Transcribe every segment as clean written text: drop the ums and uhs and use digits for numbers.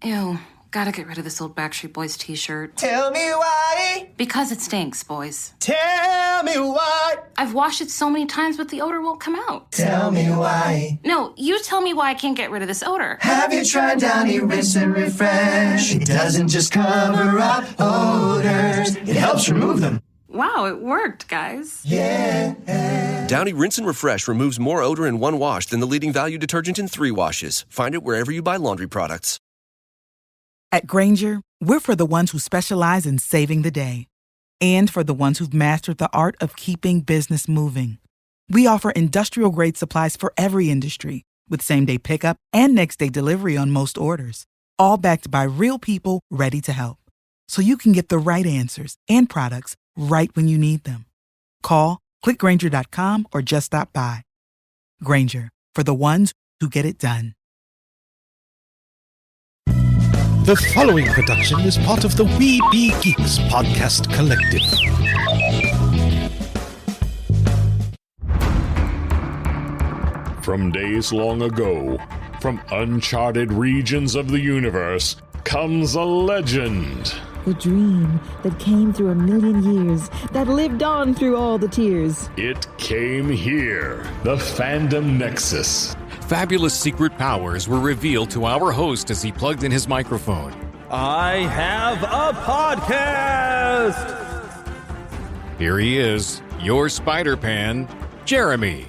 Ew, gotta get rid of this old Backstreet Boys t-shirt. Tell me why. Because it stinks, boys. Tell me why. I've washed it so many times, but the odor won't come out. Tell me why. No, you tell me why I can't get rid of this odor. Have you tried Downy Rinse and Refresh? It doesn't just cover up odors, it helps remove them. Wow, it worked, guys. Yeah. Downy Rinse and Refresh removes more odor in one wash than the leading value detergent in 3 washes. Find it wherever you buy laundry products. At Grainger, we're for the ones who specialize in saving the day and for the ones who've mastered the art of keeping business moving. We offer industrial-grade supplies for every industry with same-day pickup and next-day delivery on most orders, all backed by real people ready to help. So you can get the right answers and products right when you need them. Call, clickgrainger.com, or just stop by. Grainger, for the ones who get it done. The following production is part of the We Be Geeks podcast collective. From days long ago, from uncharted regions of the universe, comes a legend. The dream that came through a million years, that lived on through all the tears. It came here, the Fandom Nexus. Fabulous secret powers were revealed to our host as he plugged in his microphone. I have a podcast! Here he is, your Spider-Pan, Jeremy.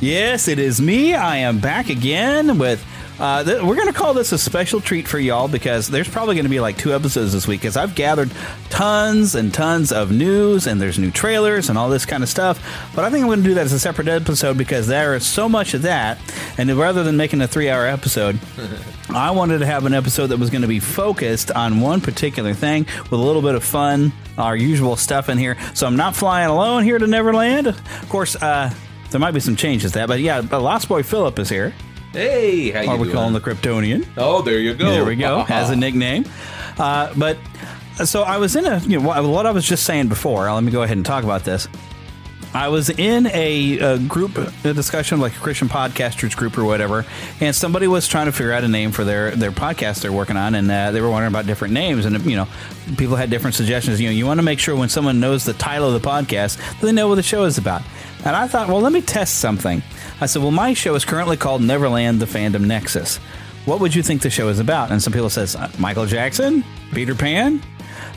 Yes, it is me. I am back again with... we're going to call this a special treat for y'all because there's probably going to be like 2 episodes this week because I've gathered tons and tons of news and there's new trailers and all this kind of stuff. But I think I'm going to do that as a separate episode because there is so much of that. And rather than making a 3-hour episode, I wanted to have an episode that was going to be focused on one particular thing with a little bit of fun, our usual stuff in here. So I'm not flying alone here to Neverland. Of course, there might be some changes to that. But yeah, Lost Boy Phillip is here. Hey, how you doing? Or we call him the Kryptonian. Oh, there you go. There we go. Has a nickname. But so I was in what I was just saying before. Let me go ahead and talk about this. I was in a discussion, like a Christian podcasters group or whatever, and somebody was trying to figure out a name for their podcast they're working on, and they were wondering about different names, and people had different suggestions. You want to make sure when someone knows the title of the podcast, they know what the show is about. And I thought, well, let me test something. I said, well, my show is currently called Neverland, the Fandom Nexus. What would you think the show is about? And some people says Michael Jackson, Peter Pan.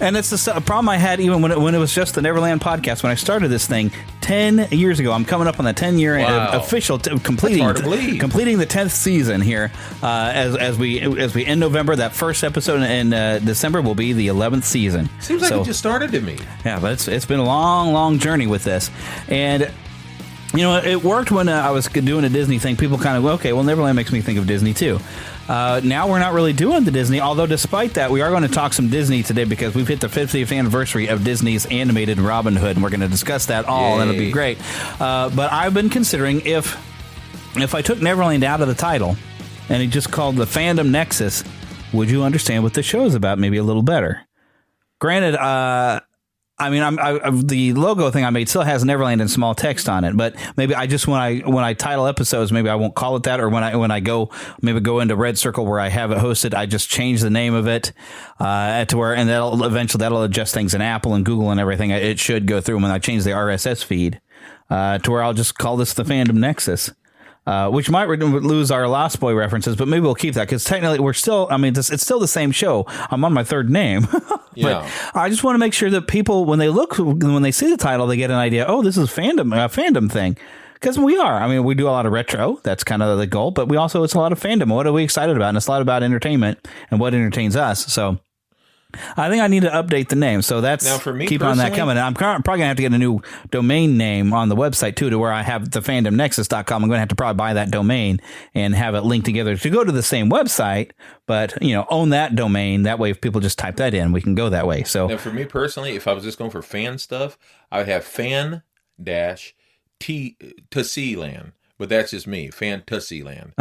And it's the problem I had even when it was just the Neverland podcast. When I started this thing 10 years ago, I'm coming up on the 10-year official completing the 10th season here. As we end November, that first episode in December will be the 11th season. Seems like it just started to me. Yeah, but it's been a long journey with this, and. It worked when I was doing a Disney thing. People kind of, okay, well, Neverland makes me think of Disney, too. Now we're not really doing the Disney, although despite that, we are going to talk some Disney today because we've hit the 50th anniversary of Disney's animated Robin Hood, and we're going to discuss that all, and it'll be great. But I've been considering if I took Neverland out of the title and it just called the Fandom Nexus, would you understand what the show is about maybe a little better? Granted, the logo thing I made still has Neverland in small text on it, but maybe I just when I title episodes, maybe I won't call it that, or when I go into Red Circle where I have it hosted, I just change the name of it to where, and that'll adjust things in Apple and Google and everything. It should go through when I change the RSS feed to where I'll just call this the Fandom Nexus. Which might lose our Lost Boy references, but maybe we'll keep that because technically we're still. It's still the same show. I'm on my 3rd name, but I just want to make sure that people, when they see the title, they get an idea. Oh, this is a fandom thing, because we are. We do a lot of retro. That's kind of the goal, but it's a lot of fandom. What are we excited about? And it's a lot about entertainment and what entertains us. So. I think I need to update the name, so that's now for me. Keep on that coming. I'm probably gonna have to get a new domain name on the website too, to where I have the fandomnexus.com. I'm gonna have to probably buy that domain and have it linked together to go to the same website, but own that domain. That way, if people just type that in, we can go that way. So now, for me personally, if I was just going for fan stuff, I would have fan-to-see-land, but that's just me, Fantasyland.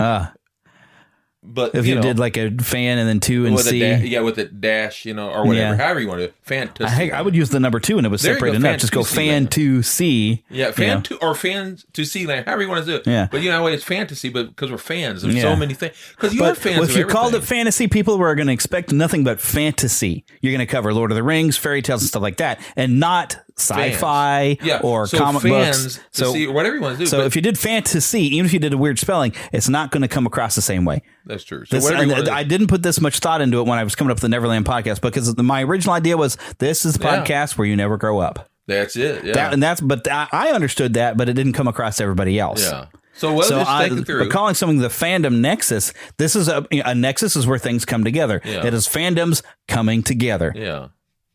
But if you did like a fan and then 2 and C. With a dash, or whatever, however you want to do it. Fantasy. I would use the number 2 and it was separated enough. Just go fan to C. Yeah, fan to or fan to C land, however you want to do it. Yeah. But it's fantasy, but because we're fans, there's so many things. Because you are fans of if you everything. called it fantasy, people were going to expect nothing but fantasy. You're going to cover Lord of the Rings, fairy tales, and stuff like that, and not sci-fi or comic books. So or whatever you want to do. So if you did fantasy, even if you did a weird spelling, it's not going to come across the same way. That's true. So I didn't put this much thought into it when I was coming up with the Neverland podcast because my original idea was this is the podcast where you never grow up. That's it. Yeah. But I understood that, but it didn't come across to everybody else. Yeah. So take it through. But calling something the Fandom Nexus, this is a nexus is where things come together. Yeah. It is fandoms coming together. Yeah.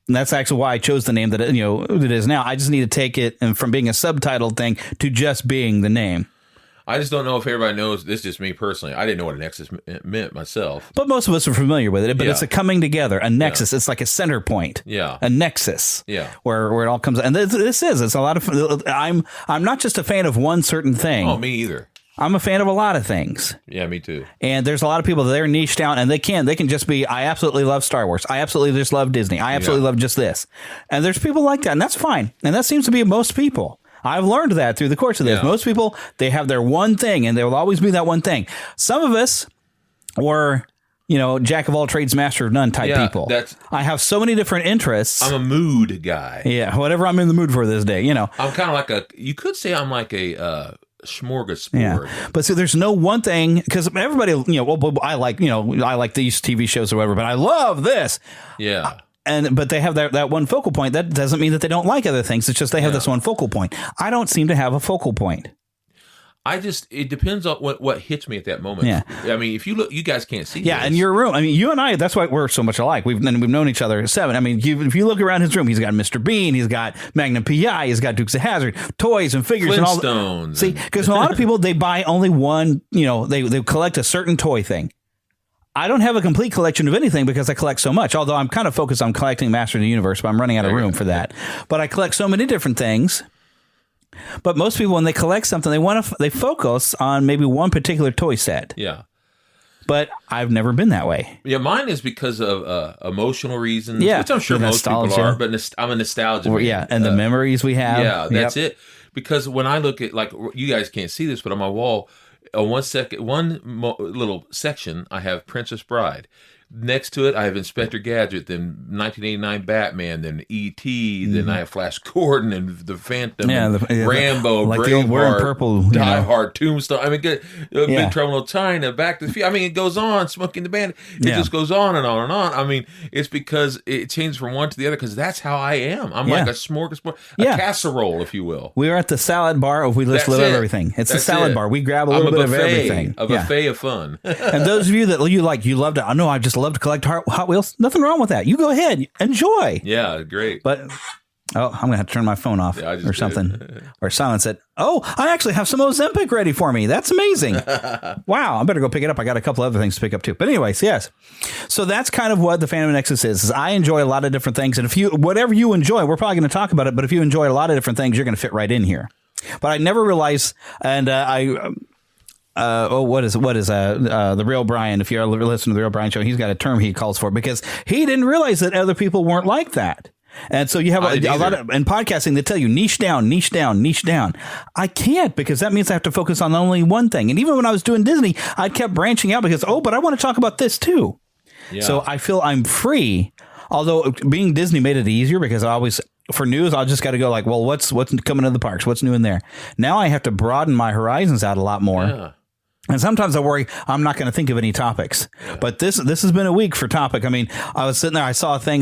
And that's actually why I chose the name that it is now. I just need to take it from being a subtitled thing to just being the name. I just don't know if everybody knows. This is just me personally. I didn't know what a nexus meant myself. But most of us are familiar with it. But it's a coming together, a nexus. It's like a center point. Yeah. A nexus. Yeah. Where it all comes. And it's a lot of. I'm not just a fan of one certain thing. Oh, me either. I'm a fan of a lot of things. Yeah, me too. And there's a lot of people that they're niched down, and they can just be. I absolutely love Star Wars. I absolutely just love Disney. I absolutely love just this. And there's people like that, and that's fine. And that seems to be most people. I've learned that through the course of this. Most people, they have their one thing, and there will always be that one thing. Some of us were, jack of all trades, master of none type people. I have so many different interests. I'm a mood guy. Yeah, whatever I'm in the mood for this day, I'm kind of like you could say I'm like a smorgasbord. Yeah. But see, there's no one thing, because everybody, I like these TV shows or whatever, but I love this. Yeah. But they have that one focal point. That doesn't mean that they don't like other things. It's just they have this one focal point. I don't seem to have a focal point. It depends on what hits me at that moment. Yeah. I mean, if you look, you guys can't see. Yeah, in your room. I mean, you and I, that's why we're so much alike. We've known each other 7. I mean, if you look around his room, he's got Mr. Bean, he's got Magnum P.I., he's got Dukes of Hazzard, toys and figures and all. Flintstones. See, because a lot of people, they buy only one, they collect a certain toy thing. I don't have a complete collection of anything because I collect so much, although I'm kind of focused on collecting Master of the Universe, but I'm running out of room for that. But I collect so many different things. But most people, when they collect something, they focus on maybe one particular toy set. Yeah. But I've never been that way. Yeah, mine is because of emotional reasons, which I'm sure most people are, but I'm a nostalgia man. Yeah, and the memories we have. Yeah, that's it. Because when I look at, like, you guys can't see this, but on my wall, on one little section, I have Princess Bride. Next to it, I have Inspector Gadget, then 1989 Batman, then E.T., then I have Flash Gordon and the Phantom, Rambo, like Braveheart, the old wearing purple, Die Hard, Tombstone. I mean, Big Trouble in Little China, Back to the Future. I mean, it goes on. Smoking the Bandit. It just goes on and on and on. I mean, it's because it changed from one to the other because that's how I am. I'm like a smorgasbord, a casserole, if you will. We are at the salad bar of We List Live Everything. It's a salad bar. We grab a little bit of everything. A buffet of fun. And those of you that you love to, I know I just love to collect Hot Wheels. Nothing wrong with that. You go ahead, enjoy. Yeah, great. But I'm gonna have to turn my phone off or something, or silence it. Oh, I actually have some Ozempic ready for me. That's amazing. Wow, I better go pick it up. I got a couple other things to pick up too. But anyways, yes. So that's kind of what the Fandom Nexus is I enjoy a lot of different things, and whatever you enjoy, we're probably going to talk about it. But if you enjoy a lot of different things, you're going to fit right in here. But I never realized, and what is the Real Brian? If you ever listen to the Real Brian show, he's got a term he calls for because he didn't realize that other people weren't like that. And so you have a lot of, in podcasting, they tell you niche down, niche down, niche down. I can't because that means I have to focus on only one thing. And even when I was doing Disney, I kept branching out because, but I want to talk about this too. Yeah. So I feel I'm free. Although being Disney made it easier because for news, I just got to go like, well, what's coming to the parks? What's new in there? Now I have to broaden my horizons out a lot more. Yeah. And sometimes I worry I'm not going to think of any topics. Yeah. But this has been a week for topic. I mean, I was sitting there, I saw a thing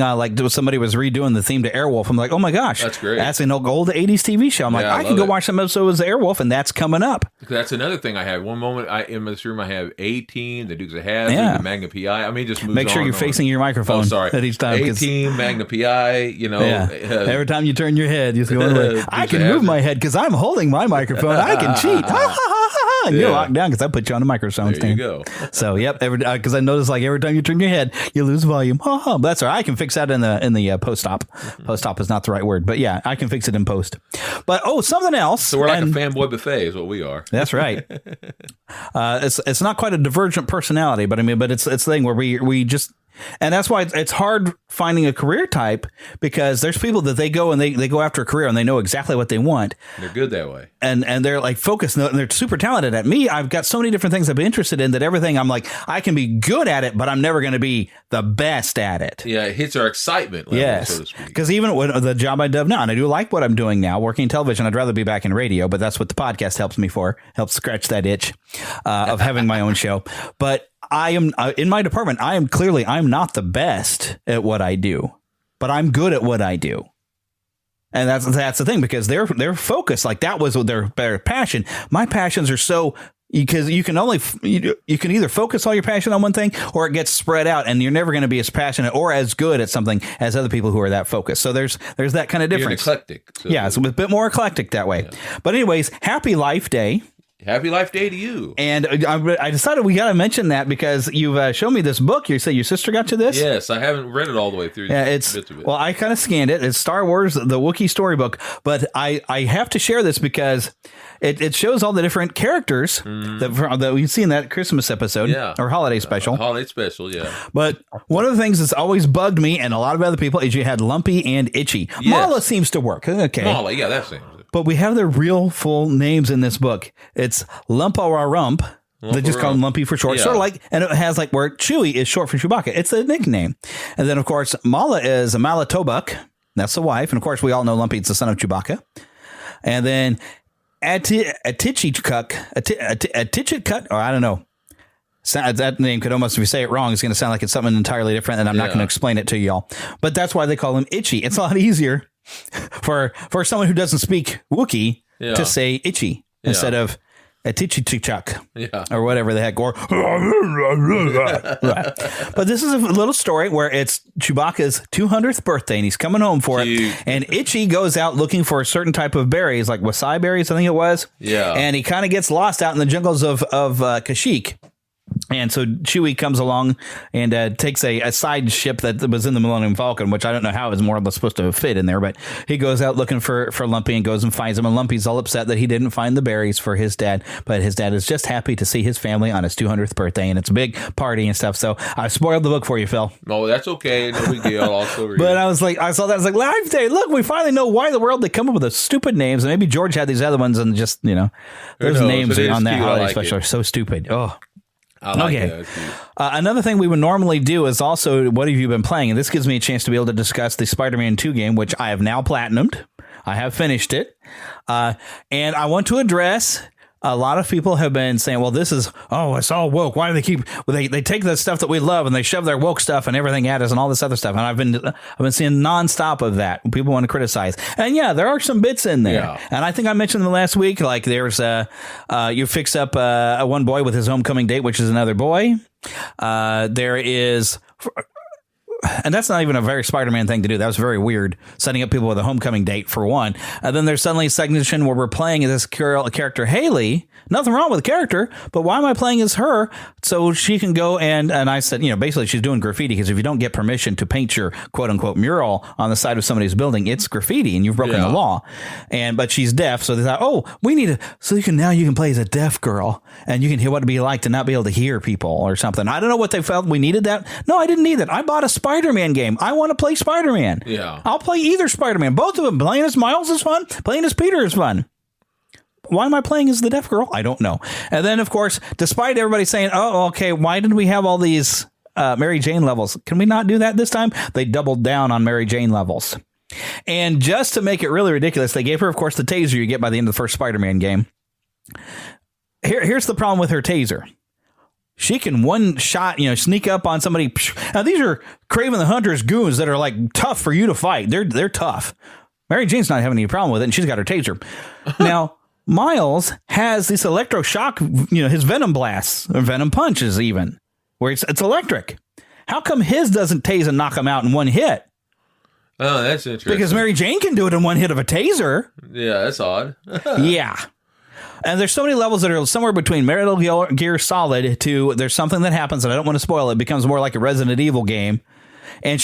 somebody was redoing the theme to Airwolf. I'm like, oh my gosh, that's great. That's an old 80s TV show. I'm like, I can go watch some episodes of Airwolf, and that's coming up. That's another thing I have. One moment in this room, I have A-Team, the Dukes of Hazzard, the Magna P.I. I mean, just moves Make sure on you're facing your microphone. Oh, sorry. At each time. A-Team, Magna P.I. Every time you turn your head, you go, I can move my head because I'm holding my microphone. I can cheat. You're locked down because I put you on the microphone There stand. you go. So, yep, because I noticed like every time you turn your head, you lose volume. But that's all right. I can fix that in the post-op. Post-op is not the right word, but yeah, I can fix it in post. But, something else. So we're like a fanboy buffet is what we are. That's right. It's not quite a divergent personality, but it's a thing where we just, and that's why it's hard finding a career type, because there's people that they go and they go after a career and they know exactly what they want. They're good that way. And they're like focused and they're super talented. At me, I've got so many different things I've been interested in that everything I'm like, I can be good at it, but I'm never going to be the best at it. Yeah, it hits our excitement level, yes. so to speak. Because even with the job I do now, and I do like what I'm doing now, working in television, I'd rather be back in radio, but that's what the podcast helps me for, helps scratch that itch of having my own show. But I am in my department. I'm not the best at what I do, but I'm good at what I do. And that's the thing, because their focus, like that was their passion. My passions are so, because you can either focus all your passion on one thing or it gets spread out and you're never going to be as passionate or as good at something as other people who are that focused. So there's that kind of difference. You're eclectic. So yeah, it's a bit more eclectic that way. Yeah. But anyways, happy Life Day. Happy Life Day to you. And I decided we got to mention that because you've shown me this book. You said your sister got you this? Yes, I haven't read it all the way through. Yeah, bits of it. Well, I kind of scanned it. It's Star Wars, the Wookiee storybook. But I have to share this because it shows all the different characters that we see in that Christmas episode or holiday special. Holiday special, yeah. But one of the things that's always bugged me and a lot of other people is you had Lumpy and Itchy. Yes. Mala seems to work. Okay. Mala, yeah, that seems. But we have their real full names in this book. It's Lumpa-Ra-Rump. They just call him Lumpy for short. Yeah. Sort of like, and it has like where Chewie is short for Chewbacca. It's a nickname. And then, of course, Mala is a Malatobuk. That's the wife. And, of course, we all know Lumpy is the son of Chewbacca. And then Atichikuk, or I don't know. That name could almost, if you say it wrong, it's going to sound like it's something entirely different, and I'm not going to explain it to y'all. But that's why they call him Itchy. It's a lot easier for someone who doesn't speak Wookiee to say Itchy instead of Atichichuk or whatever the heck. Or But this is a little story where it's Chewbacca's 200th birthday, and he's coming home for it. And Itchy goes out looking for a certain type of berries, like wasai berries, I think it was. Yeah. And he kind of gets lost out in the jungles of Kashyyyk. And so Chewie comes along and takes a side ship that was in the Millennium Falcon, which I don't know how is more or less supposed to fit in there. But he goes out looking for Lumpy and goes and finds him. And Lumpy's all upset that he didn't find the berries for his dad. But his dad is just happy to see his family on his 200th birthday. And it's a big party and stuff. So I spoiled the book for you, Phil. No, that's okay. No big deal. Also, but I was like, I saw that. I was like, Life Day. Look, we finally know why in the world they come up with those stupid names. And maybe George had these other ones and just, those names on that holiday special are so stupid. Oh. Okay. Another thing we would normally do is also, what have you been playing? And this gives me a chance to be able to discuss the Spider-Man 2 game, which I have now platinumed. I have finished it. And I want to address, a lot of people have been saying, well, this is, it's all woke. Why do they keep, they take the stuff that we love and they shove their woke stuff and everything at us and all this other stuff. And I've been seeing nonstop of that. People want to criticize. And yeah, there are some bits in there. Yeah. And I think I mentioned them last week, like there's you fix up one boy with his homecoming date, which is another boy. There is, and that's not even a very Spider-Man thing to do. That was very weird, setting up people with a homecoming date, for one. And then there's suddenly a section where we're playing this character, Haley. Nothing wrong with the character, but why am I playing as her? So she can go and I said, basically she's doing graffiti, because if you don't get permission to paint your quote-unquote mural on the side of somebody's building, it's graffiti and you've broken the law. But she's deaf, so they thought, we need so you can play as a deaf girl and you can hear what it'd be like to not be able to hear people or something. I don't know what they felt we needed that. No, I didn't need that. I bought a Spider-Man game. I want to play Spider-Man. Yeah. I'll play either Spider-Man. Both of them. Playing as Miles is fun. Playing as Peter is fun. Why am I playing as the deaf girl? I don't know. And then, of course, despite everybody saying, okay, why did we have all these Mary Jane levels? Can we not do that this time? They doubled down on Mary Jane levels. And just to make it really ridiculous, they gave her, of course, the taser you get by the end of the first Spider-Man game. Here's the problem with her taser. She can one shot, sneak up on somebody. Now, these are Kraven the Hunter's goons that are like tough for you to fight. They're tough. Mary Jane's not having any problem with it, and she's got her taser. Now, Miles has this electroshock, his venom blasts, or venom punches even, where it's electric. How come his doesn't tase and knock him out in one hit? Oh, that's interesting. Because Mary Jane can do it in one hit of a taser. Yeah, that's odd. Yeah. And there's so many levels that are somewhere between Metal Gear Solid to there's something that happens, and I don't want to spoil it. It becomes more like a Resident Evil game. And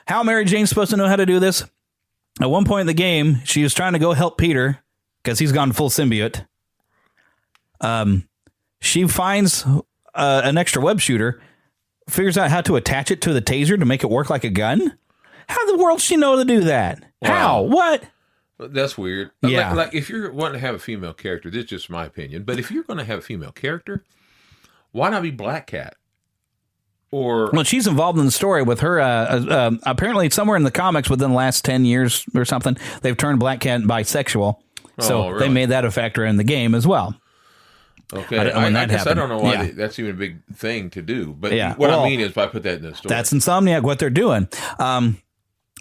how Mary Jane's supposed to know how to do this? At one point in the game, she was trying to go help Peter because he's gone full symbiote. She finds an extra web shooter, figures out how to attach it to the taser to make it work like a gun. How in the world does she know to do that? Wow. How? What? That's weird. Yeah. Like if you're wanting to have a female character, this is just my opinion, but if you're going to have a female character, why not be Black Cat? Well, she's involved in the story with her. Apparently, somewhere in the comics within the last 10 years or something, they've turned Black Cat bisexual. So really? they made that a factor in the game as well. Okay, I guess I don't know why that's even a big thing to do. But what I mean is, if I put that in the story, that's Insomniac what they're doing.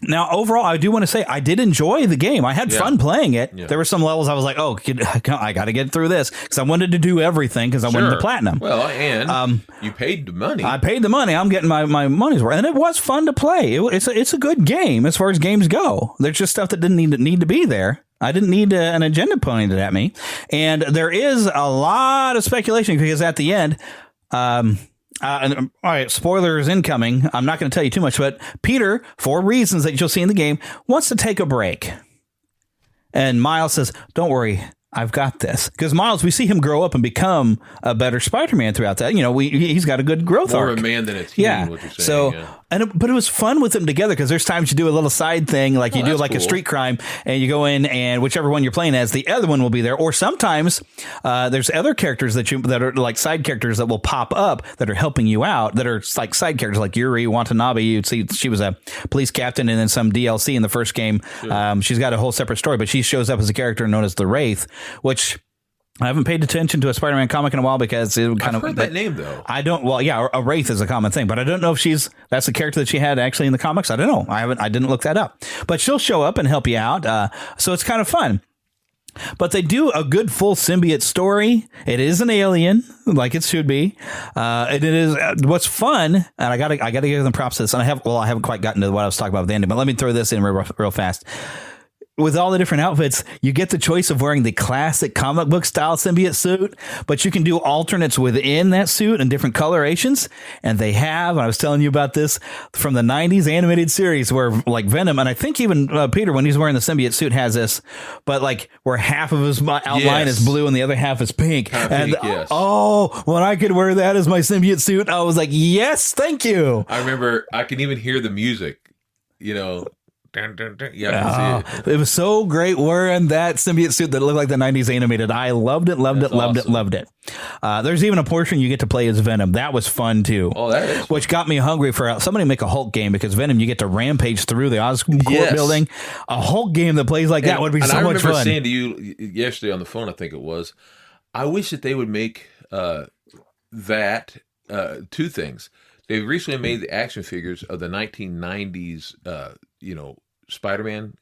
Now, overall, I do want to say I did enjoy the game. I had fun playing it. Yeah. There were some levels I was like, oh, I got to get through this because I wanted to do everything because I wanted to platinum. Well, and you paid the money. I paid the money. I'm getting my money's worth. And it was fun to play. It's a good game as far as games go. There's just stuff that didn't need to be there. I didn't need an agenda pointed at me. And there is a lot of speculation because at the end, all right, spoilers incoming. I'm not going to tell you too much, but Peter, for reasons that you'll see in the game, wants to take a break. And Miles says, don't worry, I've got this. Because Miles, we see him grow up and become a better Spider-Man throughout that. You know, he's got a good growth arc. More of a man than a teen, what you're saying. So, but it was fun with them together because there's times you do a little side thing, like you do like a street crime, and you go in and whichever one you're playing as, the other one will be there. Or sometimes there's other characters that are like side characters that will pop up that are helping you out, that are like side characters like Yuri Watanabe. You'd see she was a police captain and then some DLC in the first game. Sure. She's got a whole separate story, but she shows up as a character known as the Wraith, which I haven't paid attention to a Spider-Man comic in a while because it kind I've heard that name though. I don't. Well, yeah, a Wraith is a common thing, but I don't know if that's the character that she had actually in the comics. I don't know. I didn't look that up, but she'll show up and help you out. So it's kind of fun. But they do a good full symbiote story. It is an alien, like it should be. And it is what's fun. And I gotta give them props to this. And I haven't quite gotten to what I was talking about with Andy, but let me throw this in real fast. With all the different outfits, you get the choice of wearing the classic comic book style symbiote suit, but you can do alternates within that suit and different colorations. And they have, and I was telling you about this from the 90s animated series where like Venom, and I think even Peter, when he's wearing the symbiote suit, has this, but like where half of his outline is blue and the other half is pink. Oh, when I could wear that as my symbiote suit, I was like, yes, thank you. I remember I can even hear the music, you know. Dun, dun, dun. Yeah, I can see it. It was so great wearing that symbiote suit that looked like the 90s animated. I loved it. There's even a portion you get to play as Venom. That was fun too. Oh, that is. Which got me hungry for somebody make a Hulk game because Venom, you get to rampage through the Oscorp building. A Hulk game that plays like that would be so much fun. I remember saying to you yesterday on the phone, I think it was, I wish that they would make two things. They recently made the action figures of the 1990s, Spider-Man.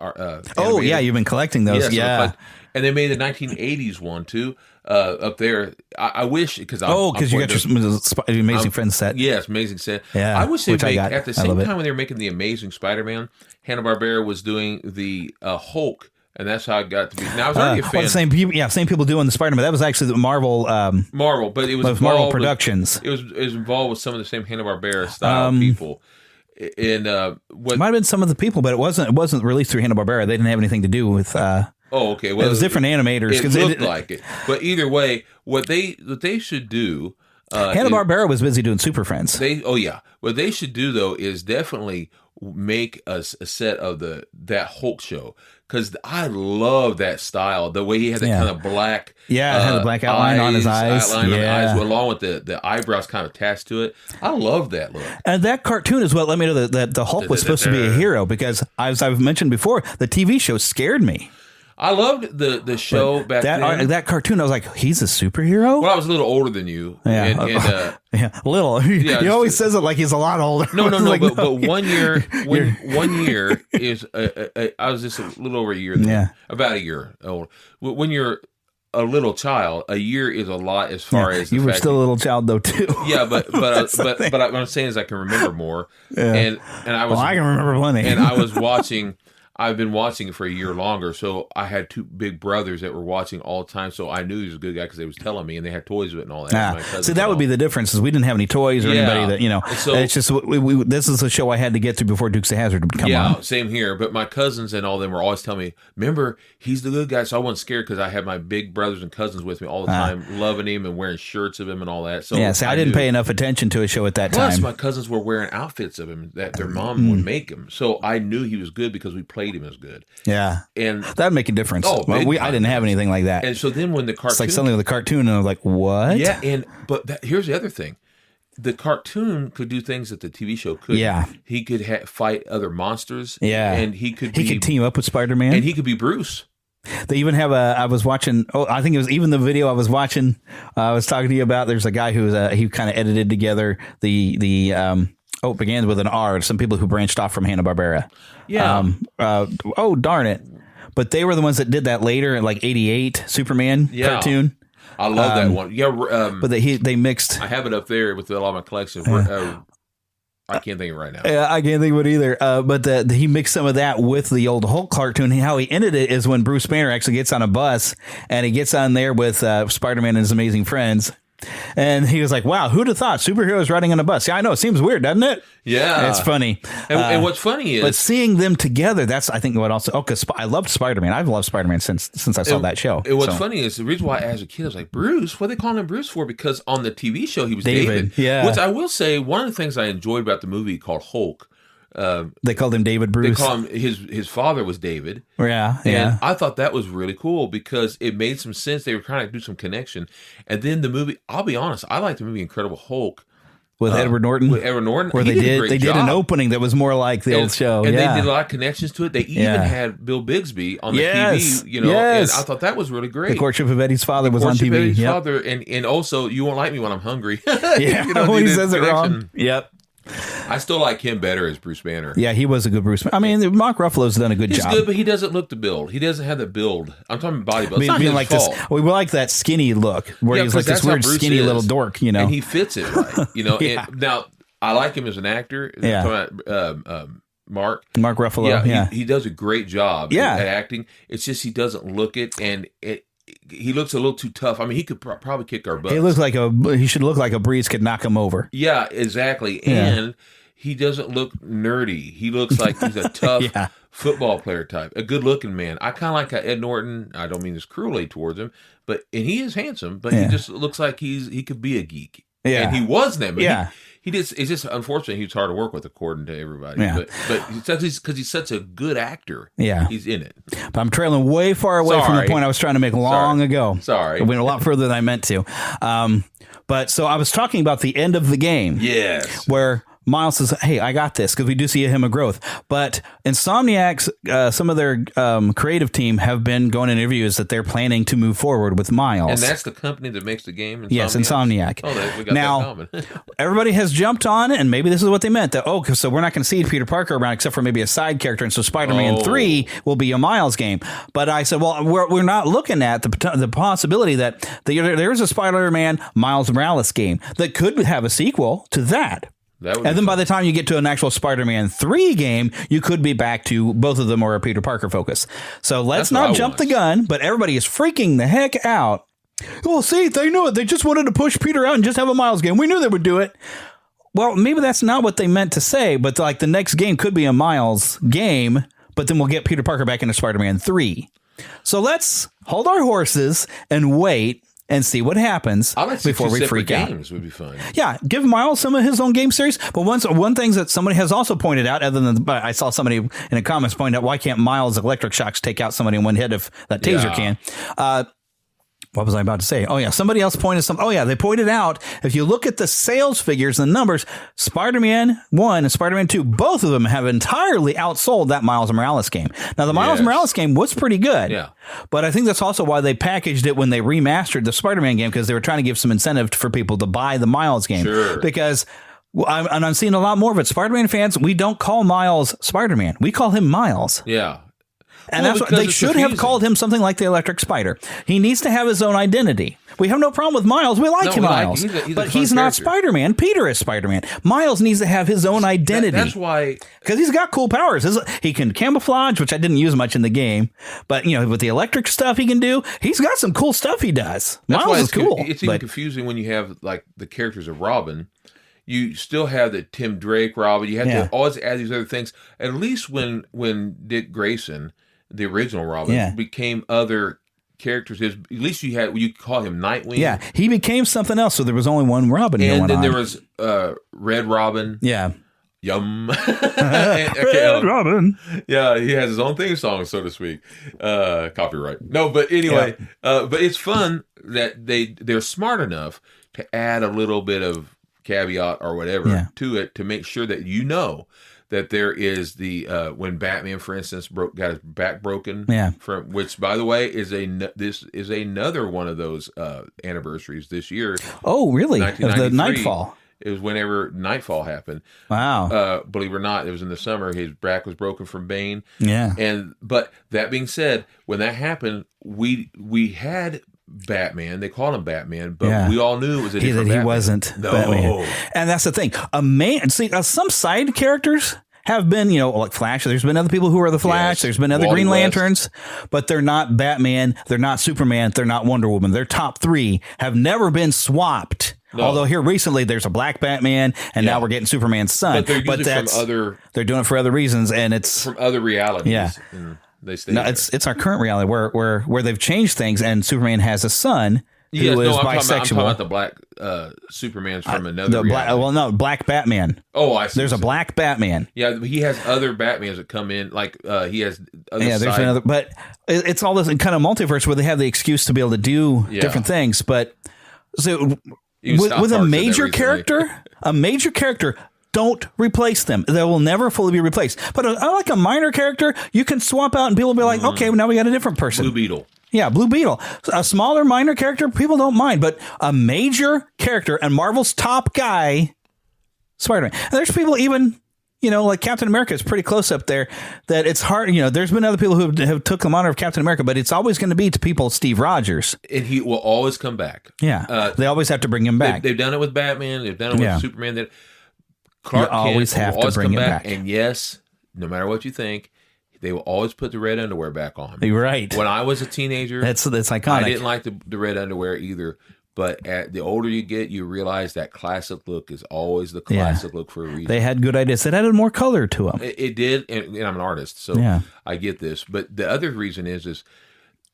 Yeah, you've been collecting those. Yeah. And they made the 1980s one too, up there. I wish, because you got your Amazing Friends set. Yes, Amazing set. Yeah, I wish they'd make, at the same time when they were making the Amazing Spider-Man, Hanna-Barbera was doing the Hulk. And that's how it got to be. Now, I was already a fan. Same people doing the Spider-Man. That was actually the Marvel. But it was Marvel Productions. It was involved with some of the same Hanna-Barbera style people. And it might have been some of the people, but it wasn't released through Hanna-Barbera. They didn't have anything to do with. Okay. Well, it was different animators. It looked like it. But either way, what they should do. Hanna-Barbera was busy doing Super Friends. What they should do though is definitely make a set of that Hulk show. Because I love that style, the way he had that kind of black, had the black outline on his eyes, along with the eyebrows kind of attached to it. I love that look. And that cartoon is what let me know that the Hulk was supposed to be a hero. Because as I've mentioned before, the TV show scared me. I loved the show back then. That cartoon, I was like, he's a superhero? Well, I was a little older than you. Yeah, little. He always says it like he's a lot older. No. Like, but 1 year, 1 year is, I was just a little over a year. About a year old. When you're a little child, a year is a lot as far as you were still a little child though too. Yeah, but what I'm saying is I can remember more. And I was. I can remember plenty. And I was watching. I've been watching it for a year longer, so I had two big brothers that were watching all the time, so I knew he was a good guy because they was telling me, and they had toys with it and all that. My So that would be the difference, is we didn't have any toys or anybody that, you know, so, it's just, this is a show I had to get through before Dukes of Hazzard would come on. Yeah, same here, but my cousins and all of them were always telling me, remember, he's the good guy, so I wasn't scared because I had my big brothers and cousins with me all the time, loving him and wearing shirts of him and all that. So yeah, I didn't pay enough attention to a show at that time. Plus, my cousins were wearing outfits of him that their mom would make him, so I knew he was good because we played him as good. Yeah, and that'd make a difference. Oh, I didn't have anything like that. And so then when the cartoon, it's like something with a cartoon, and I was like, what? Yeah, but here's the other thing: the cartoon could do things that the TV show couldn't. Yeah, he could fight other monsters. Yeah, and he could team up with Spider-Man, and he could be Bruce. They even have I was watching. I think it was even the video I was watching. I was talking to you about. There's a guy he kind of edited together the. It begins with an R. Some people who branched off from Hanna-Barbera. Yeah. Darn it. But they were the ones that did that later in like 88 Superman cartoon. I love that one. Yeah. But they mixed. I have it up there with a lot of my collection. I can't think of it right now. Yeah, I can't think of it either. But he mixed some of that with the old Hulk cartoon. How he ended it is when Bruce Banner actually gets on a bus and he gets on there with Spider-Man and his amazing friends. And he was like, wow, who'd have thought superheroes riding on a bus? Yeah, I know. It seems weird, doesn't it? Yeah. It's funny. And what's funny is... But seeing them together, that's, I think, what also... Oh, because I loved Spider-Man. I've loved Spider-Man since I saw that show. And what's funny is the reason why, as a kid, I was like, Bruce? What are they calling him Bruce for? Because on the TV show, he was David. Yeah. Which I will say, one of the things I enjoyed about the movie called Hulk... they called him David Bruce. They call him his father was David. Yeah, and I thought that was really cool because it made some sense. They were trying to do some connection, and then the movie. I'll be honest, I like the movie Incredible Hulk with Edward Norton. With Edward Norton, where they did an opening that was more like the old show, and they did a lot of connections to it. They even had Bill Bixby on the TV. You know, and I thought that was really great. The Courtship of Eddie's Father was on TV. Eddie's father, and also You Won't Like Me When I'm Hungry. Yeah, you know, when he says it wrong. Yep. I still like him better as Bruce Banner. Yeah, he was a good Bruce Banner. I mean, Mark Ruffalo's done a good job. He's good, but he doesn't look the build. He doesn't have the build. I'm talking bodybuilding. It's not being his like fault. We like that skinny look where he's like this weird skinny little dork, you know. And he fits it right, you know. And now, I like him as an actor. Yeah. I'm talking about, Mark Ruffalo. Yeah. He does a great job at acting. It's just he doesn't look it, and he looks a little too tough. I mean, he could probably kick our butt. He should look like a breeze could knock him over. Yeah, exactly. And he doesn't look nerdy. He looks like he's a tough football player type, a good-looking man. I kind of like Ed Norton. I don't mean this cruelly towards him, and he is handsome, but he just looks like he could be a geek. Yeah, and he was that. But he did. It's just unfortunate he was hard to work with, according to everybody. Yeah. But because he's such a good actor. Yeah, he's in it. But I'm trailing way far away from the point I was trying to make long ago. Sorry, I went a lot further than I meant to. But so I was talking about the end of the game. Yes, where Miles says, hey, I got this, because we do see him a growth. But Insomniac's, some of their creative team have been going in interviews that they're planning to move forward with Miles. And that's the company that makes the game? Insomniac? Yes, Insomniac. Oh, we got now, that in common. Everybody has jumped on, and maybe this is what they meant, that, so we're not going to see Peter Parker around except for maybe a side character, and so Spider-Man 3 will be a Miles game. But I said, well, we're not looking at the possibility that there's a Spider-Man Miles Morales game that could have a sequel to that. And then by the time you get to an actual Spider-Man 3 game, you could be back to both of them or a Peter Parker focus. So let's not jump the gun, but everybody is freaking the heck out. Well, see, they knew it. They just wanted to push Peter out and just have a Miles game. We knew they would do it. Well, maybe that's not what they meant to say, but like the next game could be a Miles game, but then we'll get Peter Parker back into Spider-Man 3. So let's hold our horses and wait and see what happens before we freak out. Games would be fun. Yeah, give Miles some of his own game series. But one thing that somebody has also pointed out, other than I saw somebody in the comments point out, why can't Miles electric shocks take out somebody in one hit if that taser can? What was I about to say? Oh, yeah. Somebody else pointed they pointed out, if you look at the sales figures and the numbers, Spider-Man 1 and Spider-Man 2, both of them have entirely outsold that Miles Morales game. Now, the Miles Morales game was pretty good. Yeah. But I think that's also why they packaged it when they remastered the Spider-Man game, because they were trying to give some incentive for people to buy the Miles game. Sure. Because I'm seeing a lot more of it. Spider-Man fans, we don't call Miles Spider-Man. We call him Miles. Yeah. And Well, that's what because they it's should have confusing. called him something like the Electric Spider. He needs to have his own identity. We have no problem with Miles. We like No, him, we like- Miles. he's a but fun he's not character. Spider-Man. Peter is Spider-Man. Miles needs to have his own identity. That's why. Because he's got cool powers. He can camouflage, which I didn't use much in the game. But, with the electric stuff he can do, he's got some cool stuff he does. That's Miles why is cool. It's even confusing when you have like the characters of Robin. You still have the Tim Drake Robin. You have to always add these other things. At least when Dick Grayson, the original Robin, became other characters, at least you call him Nightwing. Yeah, he became something else. So there was only one Robin. And then on. there was Red Robin. Yeah. Yum. Red Robin. Yeah, he has his own theme song, so to speak. Copyright. No, but anyway, but it's fun that they're smart enough to add a little bit of caveat or whatever to it to make sure that that there is the when Batman, for instance, got his back broken. Yeah. From which, by the way, is another one of those anniversaries this year. Oh, really? Of the 1993. Nightfall. It was whenever Nightfall happened. Wow. Believe it or not, it was in the summer. His back was broken from Bane. Yeah. But that being said, when that happened, we had Batman. They called him Batman, but we all knew it was a different Batman. He wasn't Batman. And that's the thing. Some side characters have been, like Flash. There's been other people who are the Flash. Yes. There's been other Wally Green West. Lanterns, but they're not Batman. They're not Superman. They're not Wonder Woman. Their top three have never been swapped. No. Although here recently there's a black Batman, and now we're getting Superman's son. But they're usually from other. They're doing it for other reasons, and it's from other realities. Yeah. They stay. No, it's our current reality where they've changed things, and Superman has a son who is bisexual. I'm talking about the black Superman's from another reality. Black Batman. Oh, I see. There's a black Batman. Yeah, but he has other Batmans that come in. Like he has other. Yeah, there's another. But it's all this kind of multiverse where they have the excuse to be able to do different things. But so with a major character, don't replace them. They will never fully be replaced. But like a minor character, you can swap out and people will be like, okay, well, now we got a different person. Blue Beetle. Yeah, Blue Beetle. A smaller, minor character, people don't mind. But a major character and Marvel's top guy, Spider-Man. And there's people even, like Captain America is pretty close up there that it's hard. There's been other people who have took the honor of Captain America, but it's always going to be to people Steve Rogers. And he will always come back. Yeah. They always have to bring him back. They've done it with Batman. They've done it with Superman. That Clark Kent always have will always to bring come him back. back. And yes, no matter what you think, they will always put the red underwear back on. You're right. When I was a teenager, that's iconic. I didn't like the red underwear either. But the older you get, you realize that classic look is always the classic look for a reason. They had good ideas. It added more color to them. It did, and I'm an artist, so I get this. But the other reason is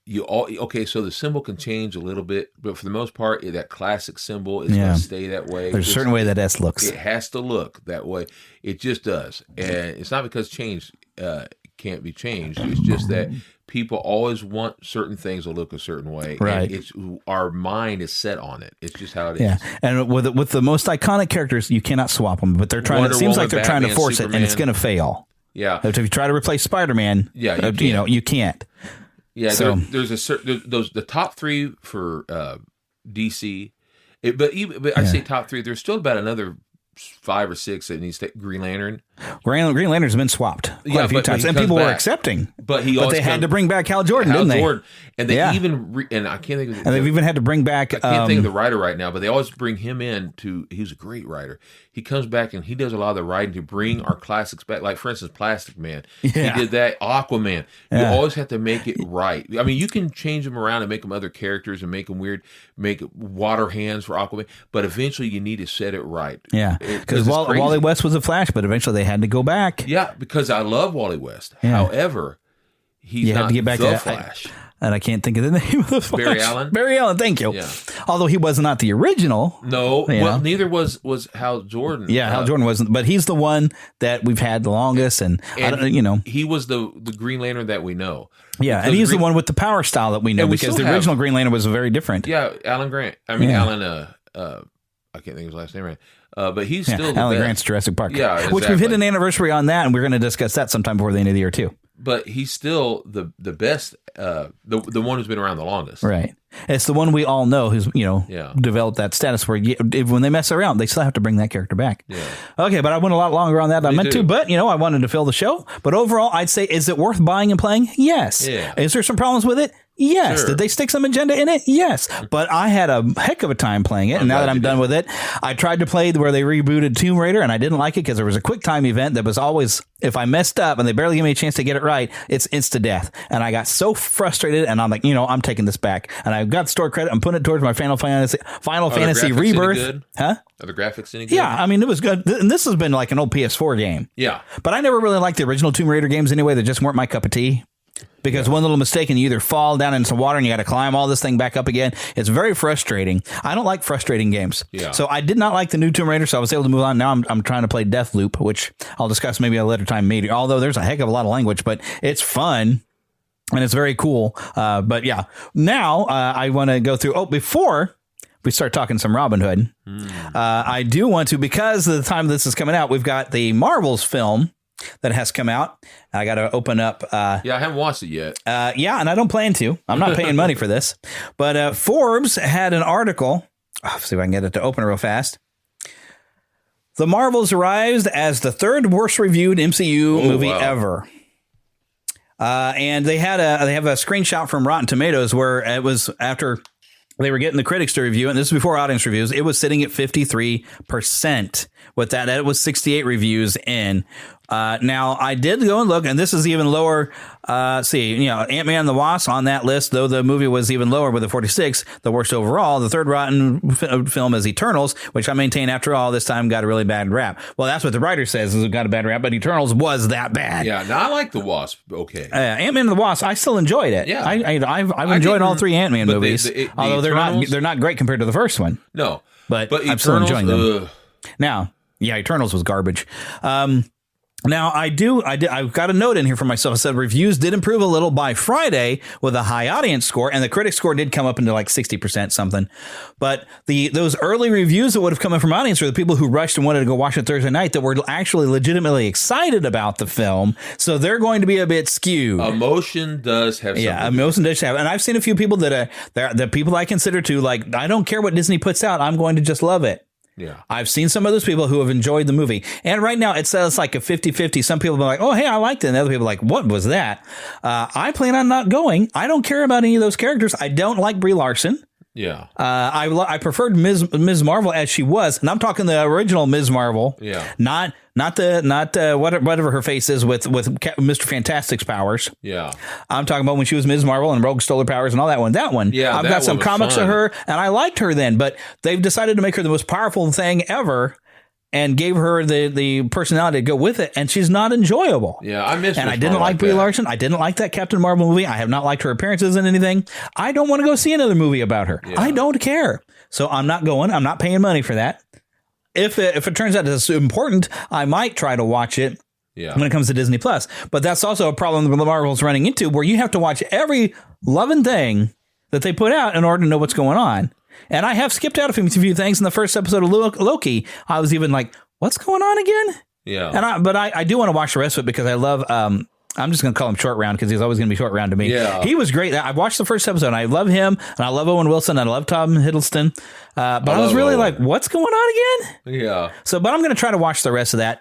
so the symbol can change a little bit, but for the most part, that classic symbol is going to stay that way. There's a certain way that S looks. It has to look that way. It just does, and it's not because change can't be changed. It's just that people always want certain things to look a certain way. Right. And our mind is set on it. It's just how it is. Yeah. And with the most iconic characters, you cannot swap them, but they're trying. It seems like they're trying to force it, and it's going to fail. Yeah. If you try to replace Spider-Man, you can't. Yeah. So, there's the top three for DC, but I say top three. There's still about another 5 or 6 that needs to Green Lantern. Green Lantern's been swapped quite a few times, and people were accepting. But they had to bring back Hal Jordan, didn't they? And they even and I can't think of. And they've even had to bring back. I can't think of the writer right now, but they always bring him in he's a great writer. He comes back and he does a lot of the writing to bring our classics back. Like for instance, Plastic Man. Yeah. He did that. Aquaman. You always have to make it right. I mean, you can change them around and make them other characters and make them weird. Make water hands for Aquaman, but eventually you need to set it right. Yeah, because Wally West was a Flash, but eventually they had to go back. Yeah, because I love Wally West. Yeah. However, he's not to get back the Flash. And I can't think of the name of the Flash. Barry Allen? Barry Allen, thank you. Yeah. Although he was not the original. No, well, neither was Hal Jordan. Yeah, Hal Jordan wasn't, but he's the one that we've had the longest, and he was the Green Lantern that we know. Yeah, and he's the one with the power style that we know, because the original Green Lantern was very different. Yeah, Alan Grant. I mean, Alan, I can't think of his last name right. But he's still Alan Grant's Jurassic Park. Yeah, exactly. Which we've hit an anniversary on that, and we're going to discuss that sometime before the end of the year, too. but he's still the best, the one who's been around the longest. Right. It's the one we all know who's, developed that status where when they mess around, they still have to bring that character back. Yeah. Okay, but I went a lot longer on that than I meant to, but, I wanted to fill the show. But overall, I'd say, is it worth buying and playing? Yes. Yeah. Is there some problems with it? Yes. Sure. Did they stick some agenda in it? Yes. But I had a heck of a time playing it, and now that I'm done with it, I tried to play where they rebooted Tomb Raider, and I didn't like it because there was a quick time event that was always, if I messed up and they barely give me a chance to get it right, it's insta-death. And I got so frustrated, and I'm like, I'm taking this back. And I've got store credit. I'm putting it towards my Final Fantasy Rebirth. Huh? Are the graphics any good? Yeah, I mean, it was good. And this has been like an old PS4 game. Yeah. But I never really liked the original Tomb Raider games anyway. They just weren't my cup of tea. Because one little mistake and you either fall down into water and you got to climb all this thing back up again. It's very frustrating. I don't like frustrating games. Yeah. So I did not like the new Tomb Raider, so I was able to move on. Now I'm trying to play Deathloop, which I'll discuss maybe at a later time. Maybe, although there's a heck of a lot of language, but it's fun. And it's very cool. But yeah, now I want to go through. Before we start talking some Robin Hood, I do want to, because of the time this is coming out, we've got the Marvels film that has come out. I got to open up. I haven't watched it yet. And I don't plan to. I'm not paying money for this. But Forbes had an article. Let's see if I can get it to open real fast. The Marvels arrives as the third worst reviewed MCU movie ever. And they have a screenshot from Rotten Tomatoes where it was after they were getting the critics to review it, and this is before audience reviews. It was sitting at 53%. With that, it was 68 reviews in. Now, I did go and look, and this is even lower. Ant-Man and the Wasp on that list, though the movie was even lower with a 46, the worst overall. The third rotten film is Eternals, which I maintain after all this time got a really bad rap. Well, that's what the writer says, is it got a bad rap, but Eternals was that bad. Yeah, now I like the Wasp. Okay. Ant-Man and the Wasp, I still enjoyed it. Yeah. I've enjoyed all three Ant-Man movies, although they're not great compared to the first one. No. But I'm still enjoying them. Now, Eternals was garbage. Now, I've got a note in here for myself. It said reviews did improve a little by Friday with a high audience score, and the critic score did come up into like 60% something. But those early reviews that would have come in from audience were the people who rushed and wanted to go watch it Thursday night that were actually legitimately excited about the film. So they're going to be a bit skewed. Emotion does have something. Yeah, emotion does have. And I've seen a few people that the people I consider to, like, I don't care what Disney puts out. I'm going to just love it. Yeah, I've seen some of those people who have enjoyed the movie. And right now it says like a 50-50. Some people are like, oh, hey, I liked it. And other people are like, what was that? I plan on not going. I don't care about any of those characters. I don't like Brie Larson. Yeah. I preferred Ms. Marvel as she was. And I'm talking the original Ms. Marvel. Yeah. Not whatever her face is with Mr. Fantastic's powers. Yeah. I'm talking about when she was Ms. Marvel and Rogue stole her powers and all that one. That one. Yeah. I've got some comics of her and I liked her then, but they've decided to make her the most powerful thing ever and gave her the personality to go with it, and she's not enjoyable. Yeah, I miss. And I didn't like Brie Larson. I didn't like that Captain Marvel movie. I have not liked her appearances in anything. I don't want to go see another movie about her. Yeah. I don't care. So I'm not going. I'm not paying money for that. If it turns out it's important, I might try to watch it. Yeah. When it comes to Disney Plus. But that's also a problem that Marvel's running into, where you have to watch every loving thing that they put out in order to know what's going on. And I have skipped out a few things in the first episode of Loki. I was even like, what's going on again? Yeah. But I do want to watch the rest of it because I love, I'm just going to call him Short Round because he's always going to be Short Round to me. Yeah. He was great. I watched the first episode and I love him and I love Owen Wilson and I love Tom Hiddleston. But I was really like, what's going on again? Yeah. But I'm going to try to watch the rest of that.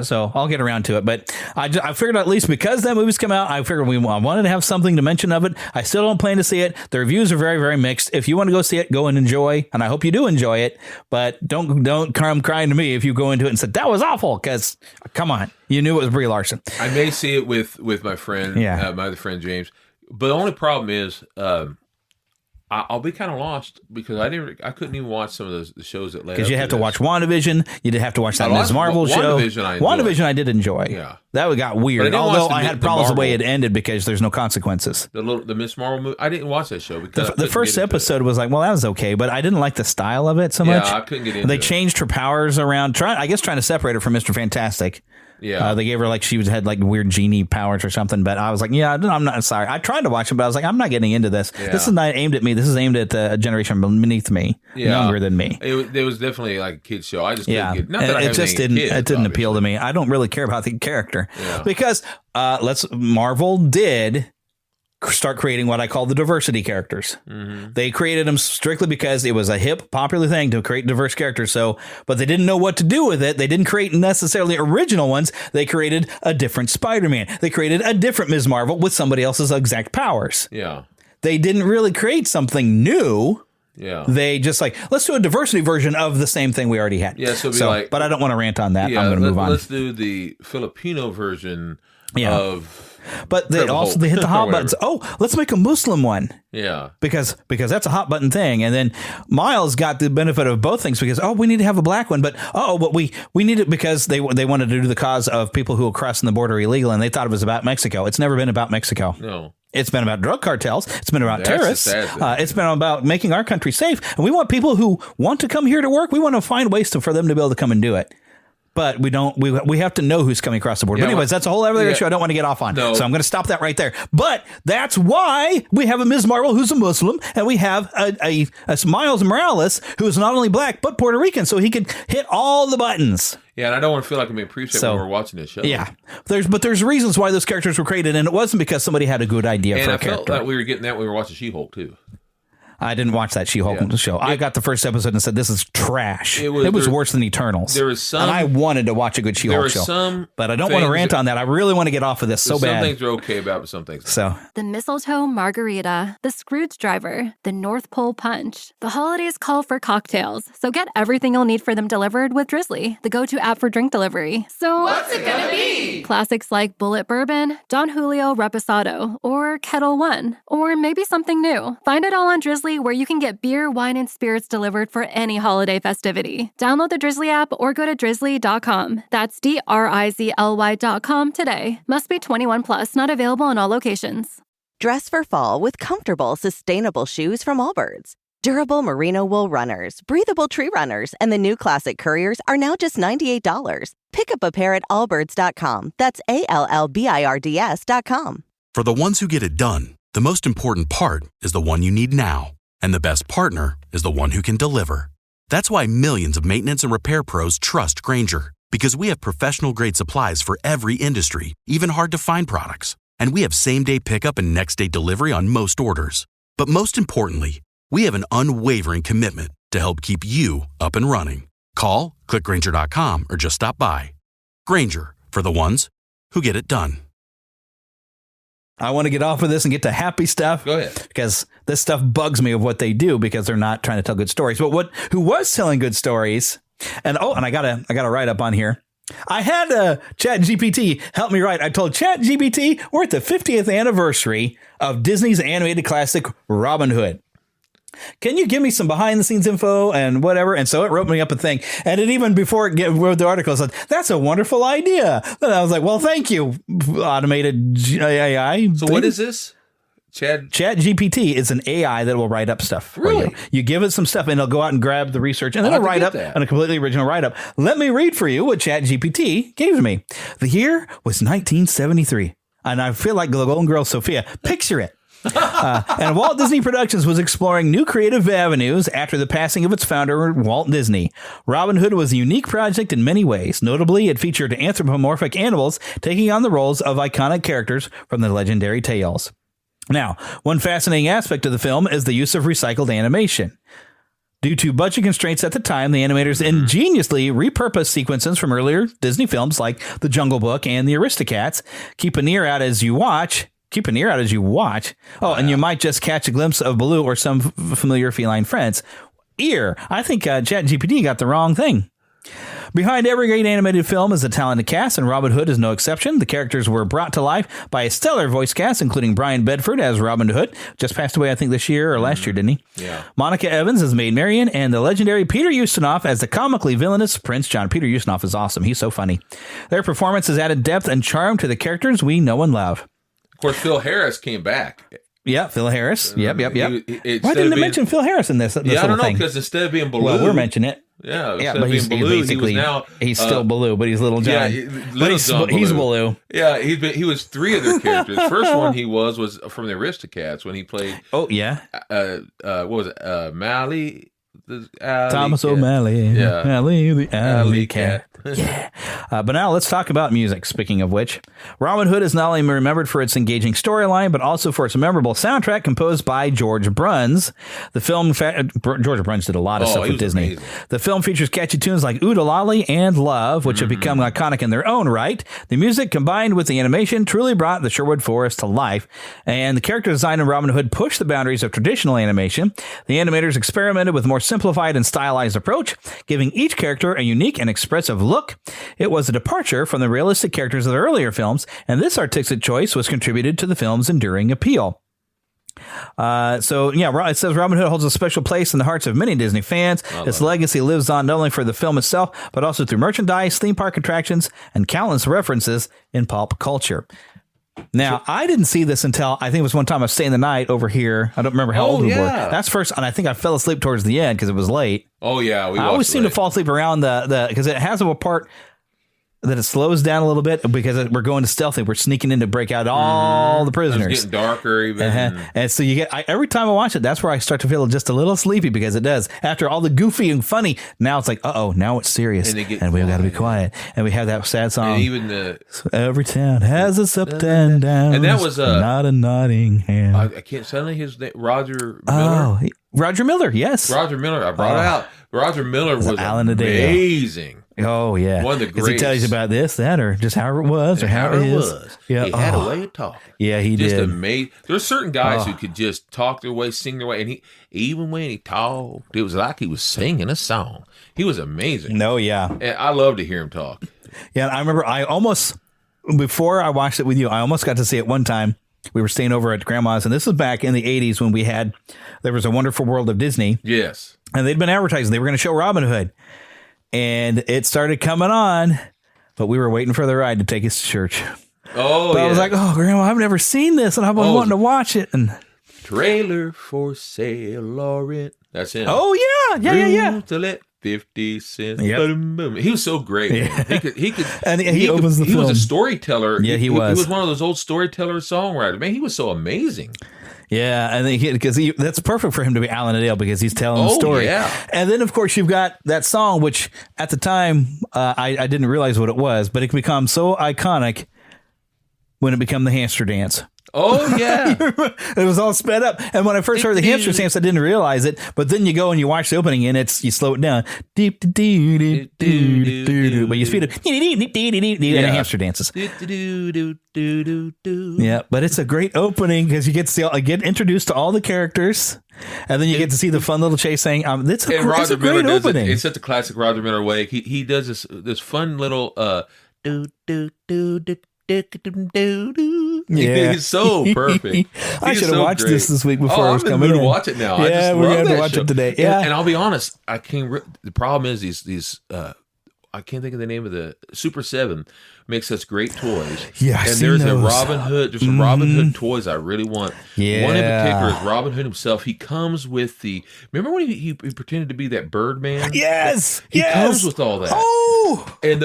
So I'll get around to it. But I figured at least because that movie's come out, I figured I wanted to have something to mention of it. I still don't plan to see it. The reviews are very, very mixed. If you want to go see it, go and enjoy. And I hope you do enjoy it. But don't come crying to me if you go into it and said, that was awful. Because, come on, you knew it was Brie Larson. I may see it with my friend, my other friend James. But the only problem is I'll be kind of lost because I couldn't even watch some of the shows that led up. Because you have to watch WandaVision. You did have to watch that Ms. Marvel show. WandaVision I did enjoy. Yeah. That got weird. Although I had problems the way it ended because there's no consequences. The Ms. Marvel movie, I didn't watch that show because the first episode was like, well, that was okay, but I didn't like the style of it so much. Yeah, I couldn't get into it. They changed her powers around, trying to separate her from Mr. Fantastic. Yeah. They gave her like she had like weird genie powers or something, but I was like, I'm not sorry. I tried to watch it, but I was like, I'm not getting into this. Yeah. This is not aimed at me. This is aimed at a generation beneath me, younger than me. It was definitely like a kid's show. I just couldn't get. Not that it just didn't appeal to me. I don't really care about the character. here because Marvel did start creating what I call the diversity characters. They created them strictly because it was a hip, popular thing to create diverse characters. But they didn't know what to do with it. They didn't create necessarily original ones. They created a different Spider-Man. They created a different Ms. Marvel with somebody else's exact powers. Yeah. They didn't really create something new. Yeah. They just let's do a diversity version of the same thing we already had. Yeah, so it'd be but I don't want to rant on that. Yeah, I'm going to move on. Let's do the Filipino version of... But they hit the hot buttons. Oh, let's make a Muslim one. Yeah. Because that's a hot button thing. And then Miles got the benefit of both things because, we need to have a black one. But, we need it because they wanted to do the cause of people who are crossing the border illegal. And they thought it was about Mexico. It's never been about Mexico. No. It's been about drug cartels. It's been about terrorists. It's been about making our country safe. And we want people who want to come here to work. We want to find ways for them to be able to come and do it. But we don't. We have to know who's coming across the board. But anyways, that's a whole other issue I don't want to get off on. No. So I'm going to stop that right there. But that's why we have a Ms. Marvel who's a Muslim, and we have a Miles Morales who is not only black but Puerto Rican, so he could hit all the buttons. Yeah, and I don't want to feel like I'm being appreciated when we're watching this show. Yeah, there's reasons why those characters were created, and it wasn't because somebody had a good idea for a character. And I felt like we were getting that when we were watching She-Hulk too. I didn't watch that She-Hulk show. I got the first episode and said, this is trash. It was worse than Eternals. There was some... And I wanted to watch a good She-Hulk show. But I don't want to rant on that. I really want to get off of this so bad. Some things are okay about it, but some things... So. The mistletoe margarita, the Scrooge driver, the North Pole punch. The holidays call for cocktails, so get everything you'll need for them delivered with Drizzly, the go-to app for drink delivery. So what's it gonna be? Classics like Bullet Bourbon, Don Julio Reposado, or Kettle One, or maybe something new. Find it all on Drizzly, where you can get beer, wine, and spirits delivered for any holiday festivity. Download the Drizzly app or go to drizzly.com. That's DRIZLY.com today. Must be 21 plus, not available in all locations. Dress for fall with comfortable, sustainable shoes from Allbirds. Durable merino wool runners, breathable tree runners, and the new classic couriers are now just $98. Pick up a pair at allbirds.com. That's ALLBIRDS.com. For the ones who get it done, the most important part is the one you need now. And the best partner is the one who can deliver. That's why millions of maintenance and repair pros trust Grainger, because we have professional-grade supplies for every industry, even hard-to-find products. And we have same-day pickup and next-day delivery on most orders. But most importantly, we have an unwavering commitment to help keep you up and running. Call, click Grainger.com, or just stop by. Grainger, for the ones who get it done. I want to get off of this and get to happy stuff. Go ahead. Because this stuff bugs me of what they do because they're not trying to tell good stories. But who was telling good stories? And I got a write up on here. I had ChatGPT help me write. I told ChatGPT we're at the 50th anniversary of Disney's animated classic Robin Hood. Can you give me some behind the scenes info and whatever? And so it wrote me up a thing. And it even before it wrote the article said, that's a wonderful idea. And I was like, well, thank you, automated AI. So what is this? ChatGPT is an AI that will write up stuff for you. You give it some stuff and it'll go out and grab the research and then it'll write up on a completely original write up. Let me read for you what ChatGPT gave to me. The year was 1973. And I feel like the Golden Girl Sophia. Picture it. And Walt Disney Productions was exploring new creative avenues after the passing of its founder, Walt Disney. Robin Hood was a unique project in many ways. Notably, it featured anthropomorphic animals taking on the roles of iconic characters from the legendary tales. Now, one fascinating aspect of the film is the use of recycled animation. Due to budget constraints at the time, the animators ingeniously repurposed sequences from earlier Disney films like The Jungle Book and The Aristocats. Keep an ear out as you watch. Oh, and you might just catch a glimpse of Baloo or some familiar feline friends. Ear. I think ChatGPT got the wrong thing. Behind every great animated film is a talented cast, and Robin Hood is no exception. The characters were brought to life by a stellar voice cast, including Brian Bedford as Robin Hood. Just passed away, I think, this year or last year, didn't he? Yeah. Monica Evans as Maid Marian, and the legendary Peter Ustinov as the comically villainous Prince John. Peter Ustinov is awesome. He's so funny. Their performances added depth and charm to the characters we know and love. Of course, Phil Harris came back. Yeah, Phil Harris. Yep. Why didn't they mention Phil Harris in this? I don't know, because instead of being Baloo... Well, we're mentioning it. Yeah, but he's Baloo, basically... He's still Baloo, but he's Little John. Yeah, he's Baloo. Yeah, he was three other characters. First one he was from the Aristocats when he played... Oh, yeah? what was it? Mally... the alley Thomas cat. O'Malley. Yeah. Alley, the alley cat. Yeah. But now let's talk about music. Speaking of which, Robin Hood is not only remembered for its engaging storyline, but also for its memorable soundtrack composed by George Bruns. The film, George Bruns did a lot of stuff with Disney. Amazing. The film features catchy tunes like Oodle Lolly and Love, which have become iconic in their own right. The music, combined with the animation, truly brought the Sherwood Forest to life. And the character design in Robin Hood pushed the boundaries of traditional animation. The animators experimented with a more simplified and stylized approach, giving each character a unique and expressive look. It was a departure from the realistic characters of the earlier films, and this artistic choice was contributed to the film's enduring appeal. It says Robin Hood holds a special place in the hearts of many Disney fans. Its legacy lives on not only for the film itself, but also through merchandise, theme park attractions, and countless references in pop culture. Now, I didn't see this until I think it was one time I was staying the night over here. I don't remember how old we were. That's first, and I think I fell asleep towards the end because it was late. Oh yeah, I always seem to fall asleep around the because it has a part that it slows down a little bit because we're going to stealthy. We're sneaking in to break out all the prisoners. It's getting darker even. And so you get every time I watch it, that's where I start to feel just a little sleepy because it does. After all the goofy and funny, now it's like, now it's serious, and we've got to be quiet. And we have that sad song. And even every town has its up and down. And that was not a Nottingham. I can't suddenly his name. Roger Miller. Oh, Roger Miller. Yes, Roger Miller. I brought it out. Roger Miller was amazing. Oh yeah, one of the greats. He tells you about this, that, or just how it was, or how it is. Yeah, he had a way of talking. Yeah, he just did. Amazing. There's certain guys who could just talk their way, sing their way, and even when he talked, it was like he was singing a song. He was amazing. No, yeah, and I love to hear him talk. Yeah, I remember. Before I watched it with you, I almost got to see it one time. We were staying over at Grandma's, and this was back in the 80s when there was a Wonderful World of Disney. Yes. And they'd been advertising. They were going to show Robin Hood. And it started coming on, but we were waiting for the ride to take us to church. Oh, but I was like, Grandma, I've never seen this, and I've been wanting to watch it. And trailer for sale, Lauren. That's him. Oh, yeah. To let 50 cents. Yep. Boom, boom. He was so great. Yeah. He could. And he opens the film. He was a storyteller. Yeah, he was. He was one of those old storyteller songwriters. Man, he was so amazing. Yeah, I think because that's perfect for him to be Alan Adale because he's telling the story. Yeah. And then, of course, you've got that song, which at the time I didn't realize what it was, but it becomes so iconic when it became the hamster dance. Oh, yeah. It was all sped up. And when I first heard the hamster dance, I didn't realize it. But then you go and you watch the opening and you slow it down. But you speed it. And the hamster dances. Yeah, but it's a great opening because you get to get introduced to all the characters. And then you get to see the fun little chase thing. It's a great opening. It's such a classic Roger Miller way. He does this fun little Yeah, he's so perfect. I should have watched this week before I was coming in. To watch it now. Yeah, we're gonna have to watch it today. Yeah, and I'll be honest, I can't. The problem is these. I can't think of the name of the Super 7 makes such great toys. Yeah, and there's a Robin Hood. There's some Robin Hood toys I really want. Yeah, one in particular is Robin Hood himself. He comes with the. Remember when he pretended to be that Birdman? Yes, he comes with all that. Oh, and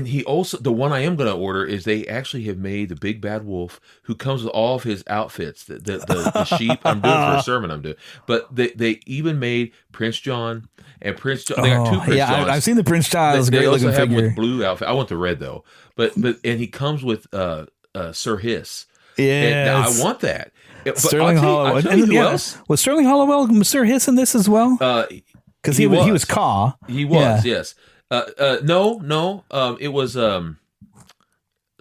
he also the one I am going to order is they actually have made the Big Bad Wolf who comes with all of his outfits. The sheep. I'm doing for a sermon. I'm doing, but they even made Prince John. And Prince John, they got two Prince Johns. I've seen the Prince John. It's a great looking figure. With blue outfit. I want the red though. But and he comes with Sir Hiss. Yeah, I want that. Sterling Hollowell. Who else? Was Sterling Hollowell Sir Hiss in this as well? Because he was Caw. He was, yes. No. It was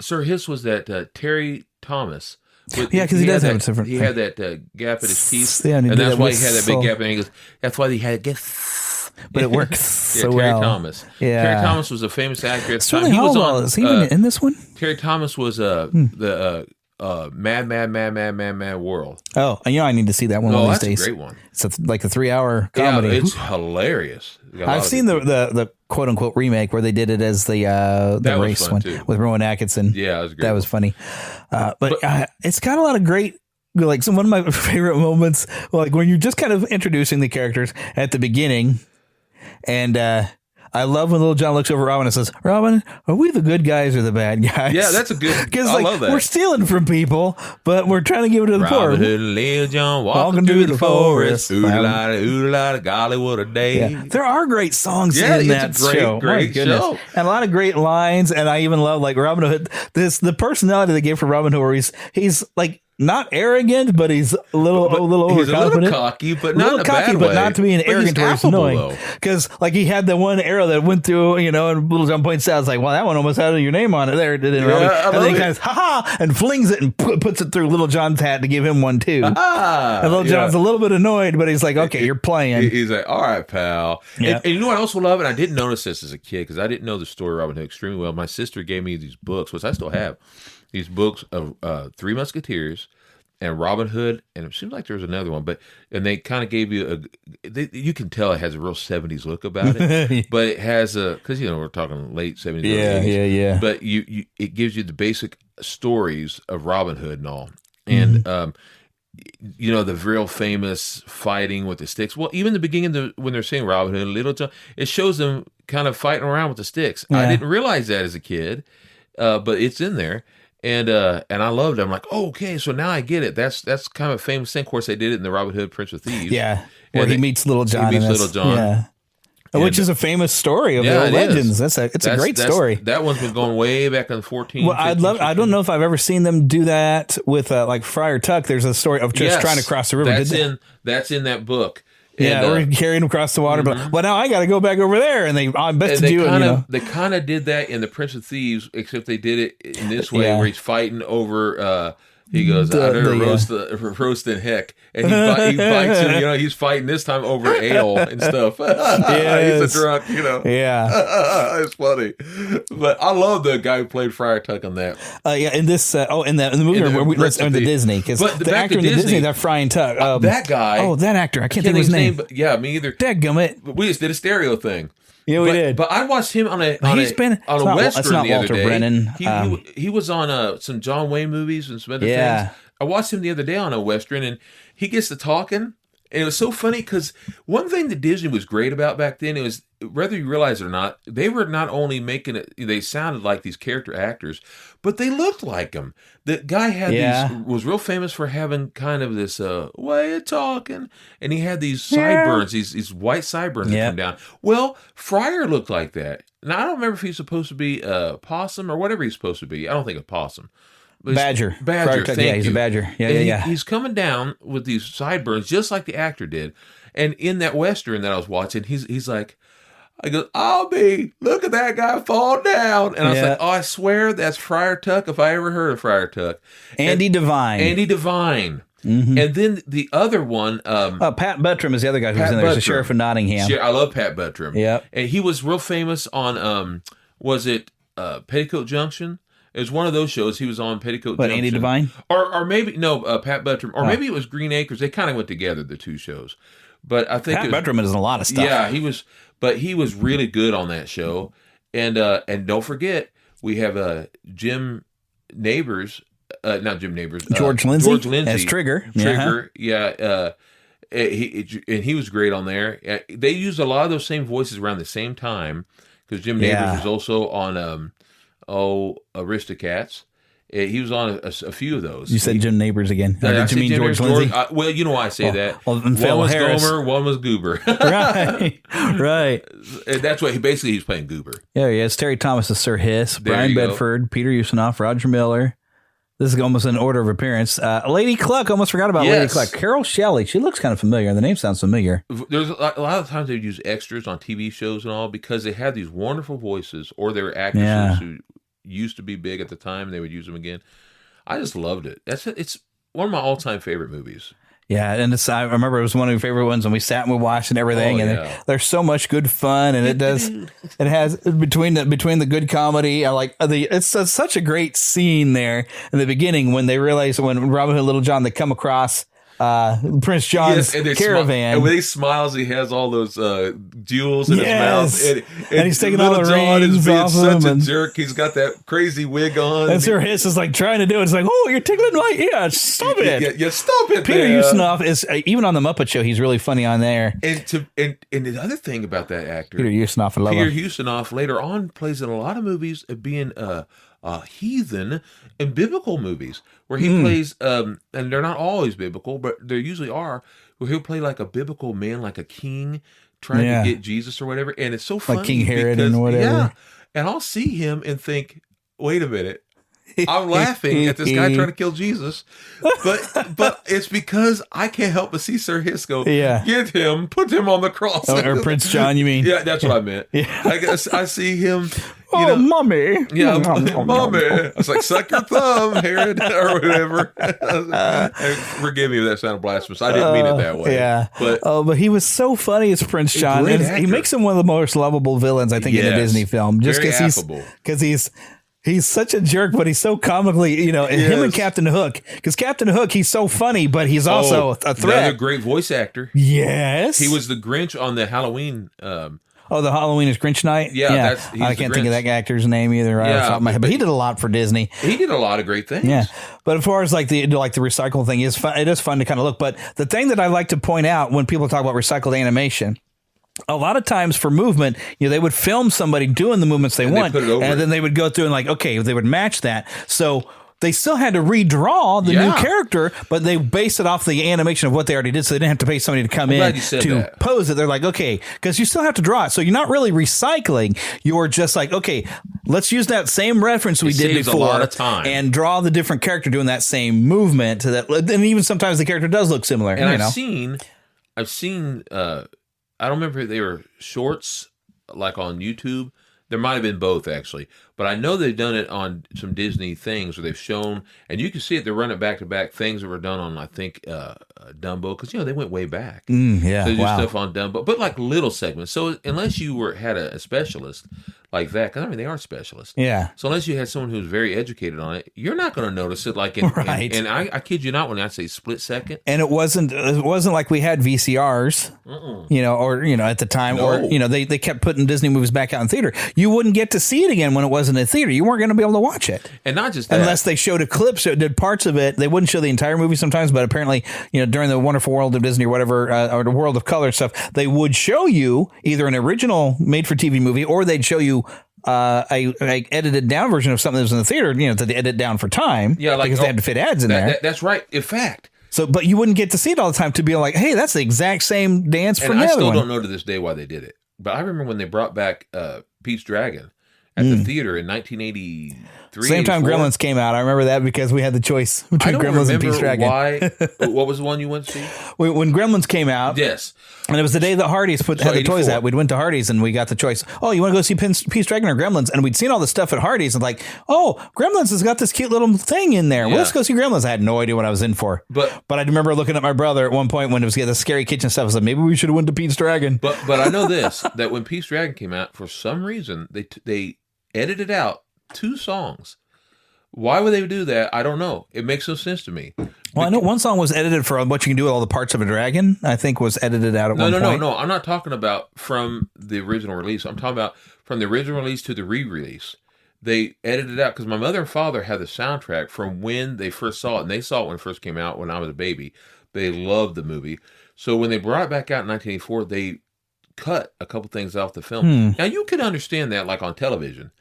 Sir Hiss was that Terry Thomas. Because he does have a different. He had that gap in his teeth, yeah, and that's why he had that big gap. And he goes, that's why he had it. But it works so Terry well. Thomas. Yeah. Terry Thomas was a famous actor at the Sterling time. He was Hollowell, on. Is he even in this one? Terry Thomas was the Mad World. Oh, and I need to see that one of these days. That's a great one. It's like a 3-hour comedy. Yeah, it's hilarious. I've seen the quote unquote remake where they did it as the race one with Rowan Atkinson. Yeah, it was great. That was funny. But it's got a lot of great. Like one of my favorite moments, like when you're just kind of introducing the characters at the beginning, and I love when Little John looks over Robin and says, Robin, are we the good guys or the bad guys? Yeah, that's a good. Because I love that. we're stealing from people, but we're trying to give it to the poor. Robin Hood and Little John walking through the forest. Ooh-la-la, golly, what a day. Yeah. There are great songs Yeah, in it's that a great, show. great show. And a lot of great lines. And I even love like Robin Hood. The personality they gave for Robin Hood, where he's like not arrogant, but he's a little overconfident. He's a little cocky, but not in a bad way. But not to be an But arrogant he's where he's affable, annoying. Because like he had the one arrow that went through, and Little John points out, it's like, well, that one almost had your name on it there, didn't it? Yeah, And then he kind of ha and flings it and puts it through Little John's hat to give him one too. And Little John's a little bit annoyed, but he's like, okay, you're playing. He's like, all right, pal. Yeah. And you know what I also love? And I didn't notice this as a kid because I didn't know the story of Robin Hood extremely well. My sister gave me these books, which I still have. These books of Three Musketeers and Robin Hood, and it seems like there was another one, and they kind of gave you you can tell it has a real 70s look about it, but it has because we're talking late 70s, yeah. But it gives you the basic stories of Robin Hood and all, and the real famous fighting with the sticks. Well, even the beginning when they're saying Robin Hood and Little John, it shows them kind of fighting around with the sticks. Yeah. I didn't realize that as a kid, but it's in there. And I loved it. I'm like, oh, okay, so now I get it. That's kind of a famous thing. Of course, they did it in the Robin Hood Prince of Thieves. Yeah, where he meets Little John. He meets Little John. Yeah. Which is a famous story of the old legends. It's a great story. That one's been going way back in 14. Well, 15, I don't know if I've ever seen them do that with like Friar Tuck. There's a story of just trying to cross the river. That's in that book. Yeah, or carrying him across the water. But well, now I got to go back over there, and they bested you. They kind of did that in the Prince of Thieves, except they did it in this way, where he's fighting over. He goes, I never roasting heck, and he bites him. He's fighting this time over ale and stuff. He's a drunk. Yeah, it's funny. But I love the guy who played Friar Tuck on that. In this, in the movie, the Disney, because the actor in the Disney, that Friar Tuck, that guy. Oh, that actor, I can't think of his name. But yeah, me either. Dadgummit. We just did a stereo thing. Yeah, we did. But I watched him on a Western the other day. Brennan. He was on some John Wayne movies and some other things. I watched him the other day on a Western, and he gets to talking, and it was so funny because one thing that Disney was great about back then, it was, whether you realize it or not, they were not only making it, they sounded like these character actors, but they looked like them. The guy was real famous for having kind of this way of talking, and he had these sideburns, these white sideburns that come down. Well, Friar looked like that. Now, I don't remember if he's supposed to be a possum or whatever he's supposed to be. I don't think a possum. Badger. He's a badger. Yeah. He's coming down with these sideburns just like the actor did. And in that Western that I was watching, he's like, I go, look at that guy fall down. And I was like, I swear that's Friar Tuck if I ever heard of Friar Tuck. Andy Devine. Mm-hmm. And then the other one... Pat Buttram is the other guy who's in there. He's the sheriff of Nottingham. I love Pat Buttram. Yeah. And he was real famous on, was it Petticoat Junction? It was one of those shows. He was on Petticoat Junction. Andy Devine? Or maybe, Pat Buttram. Or maybe it was Green Acres. They kind of went together, the two shows. But I think Pat Buttram is in a lot of stuff. Yeah, he was really good on that show. And don't forget, we have Jim Neighbors, not Jim Neighbors. George Lindsay. As Trigger. Yeah. He was great on there. They used a lot of those same voices around the same time because Jim Neighbors was also on... Aristocats. He was on a few of those. You said Jim Neighbors again. Did you mean George Lindsay? Well, you know why I say that. Well, one was Harris. Gomer, one was Goober. Right. And that's what he's playing Goober. Yeah, he has Terry Thomas as Sir Hiss, Brian Bedford, Peter Ustinov, Roger Miller. This is almost an order of appearance. Lady Cluck, almost forgot about Lady Cluck. Carol Shelley, she looks kind of familiar. The name sounds familiar. There's a lot of times they use extras on TV shows and all because they have these wonderful voices, or they're actresses who used to be big at the time. They would use them again. I just loved it. It's one of my all-time favorite movies. Yeah, and I remember it was one of your favorite ones, and we sat and we watched and everything, there's so much good fun, and it has between the good comedy, it's such a great scene there in the beginning when they realize when Robin Hood and Little John, they come across Prince John's caravan. And when he smiles, he has all those jewels in his mouth. And he's taking all the John rings is being off such him. a jerk. He's got that crazy wig on. And Sir Hiss is like trying to do it. It's like, oh, you're tickling my ear. Stop it. Yeah, stop it. Peter Ustinov is, even on the Muppet Show, he's really funny on there. And the other thing about that actor, Peter Ustinov, I love him. Peter Ustinov later on plays in a lot of movies being a heathen in biblical movies where he plays, and they're not always biblical, but there usually are, where he'll play like a biblical man, like a king trying to get Jesus or whatever. And it's so funny. Like King Herod and whatever. Yeah. And I'll see him and think, wait a minute. I'm laughing at this guy trying to kill Jesus, but it's because I can't help but see Sir Hiss go, get him, put him on the cross. Or Prince John, you mean? Yeah, that's what I meant. Yeah. I guess I see him. Mommy. Yeah, mommy. I was like, suck your thumb, Herod, or whatever. Forgive me if that sounded blasphemous. I didn't mean it that way. Yeah. But he was so funny as Prince John. He makes him one of the most lovable villains, I think, in a Disney film. Just because he's such a jerk, but he's so comically, him and Captain Hook. Because Captain Hook, he's so funny, but he's also a threat. Another great voice actor. Yes. He was the Grinch on the Halloween. The Halloween is Grinch Night? Yeah. I can't think of that actor's name either. Off the top of my head, but he did a lot for Disney. He did a lot of great things. Yeah. But as far as like the recycle thing, is fun. It is fun to kind of look. But the thing that I like to point out when people talk about recycled animation, a lot of times for movement, they would film somebody doing the movements they want, and then they would go through and they would match that. So they still had to redraw the new character, but they based it off the animation of what they already did, so they didn't have to pay somebody to come in to pose it. They're like, okay, because you still have to draw it. So you're not really recycling. You're just like, okay, let's use that same reference we did before a lot of time. And draw the different character doing that same movement. To that, and even sometimes the character does look similar. And I've seen. I don't remember if they were shorts like on YouTube. There might have been both, actually. But I know they've done it on some Disney things where they've shown, and you can see it, they're running back-to-back things that were done on, I think, Dumbo, because, they went way back. Yeah, they do stuff on Dumbo, but like little segments. So unless you had a specialist like that, because, they are specialists. Yeah. So unless you had someone who's very educated on it, you're not going to notice it like in, and I kid you not when I say split second. And it wasn't like we had VCRs, at the time, or they kept putting Disney movies back out in theater. You wouldn't get to see it again when it wasn't in theater. You weren't going to be able to watch it. And not just that. Unless they showed a clip, so it did parts of it. They wouldn't show the entire movie sometimes, but apparently, during the Wonderful World of Disney or whatever, or the World of Color stuff, they would show you either an original made-for-TV movie, or they'd show you a edited down version of something that was in the theater, that they edit down for time. Yeah, because they had to fit ads in there. That's right. In fact. So, but you wouldn't get to see it all the time to be like, hey, that's the exact same dance from the other one. I still don't know to this day why they did it. But I remember when they brought back Pete's Dragon at the theater in 1983. Same time Gremlins came out. I remember that because we had the choice between Gremlins and Pete's Dragon. Why? What was the one you went to see? When Gremlins came out. Yes. And it was the day that Hardee's had the toys out. We went to Hardee's and we got the choice. Oh, you want to go see Pete's Dragon or Gremlins? And we'd seen all the stuff at Hardee's and like, oh, Gremlins has got this cute little thing in there. Well, let's go see Gremlins. I had no idea what I was in for. But I remember looking at my brother at one point when it was the scary kitchen stuff. I was like, maybe we should have went to Pete's Dragon. But I know this, that when Pete's Dragon came out, for some reason, they edited out 2 songs. Why would they do that? I don't know. It makes no sense to me. Well, I know one song was edited for what you can do with all the parts of a dragon. I think was edited out at one point. No. I'm not talking about from the original release. I'm talking about from the original release to the re-release. They edited it out because my mother and father had the soundtrack from when they first saw it. And they saw it when it first came out when I was a baby. They loved the movie. So when they brought it back out in 1984, they cut a couple things off the film. Now, you could understand that like on television.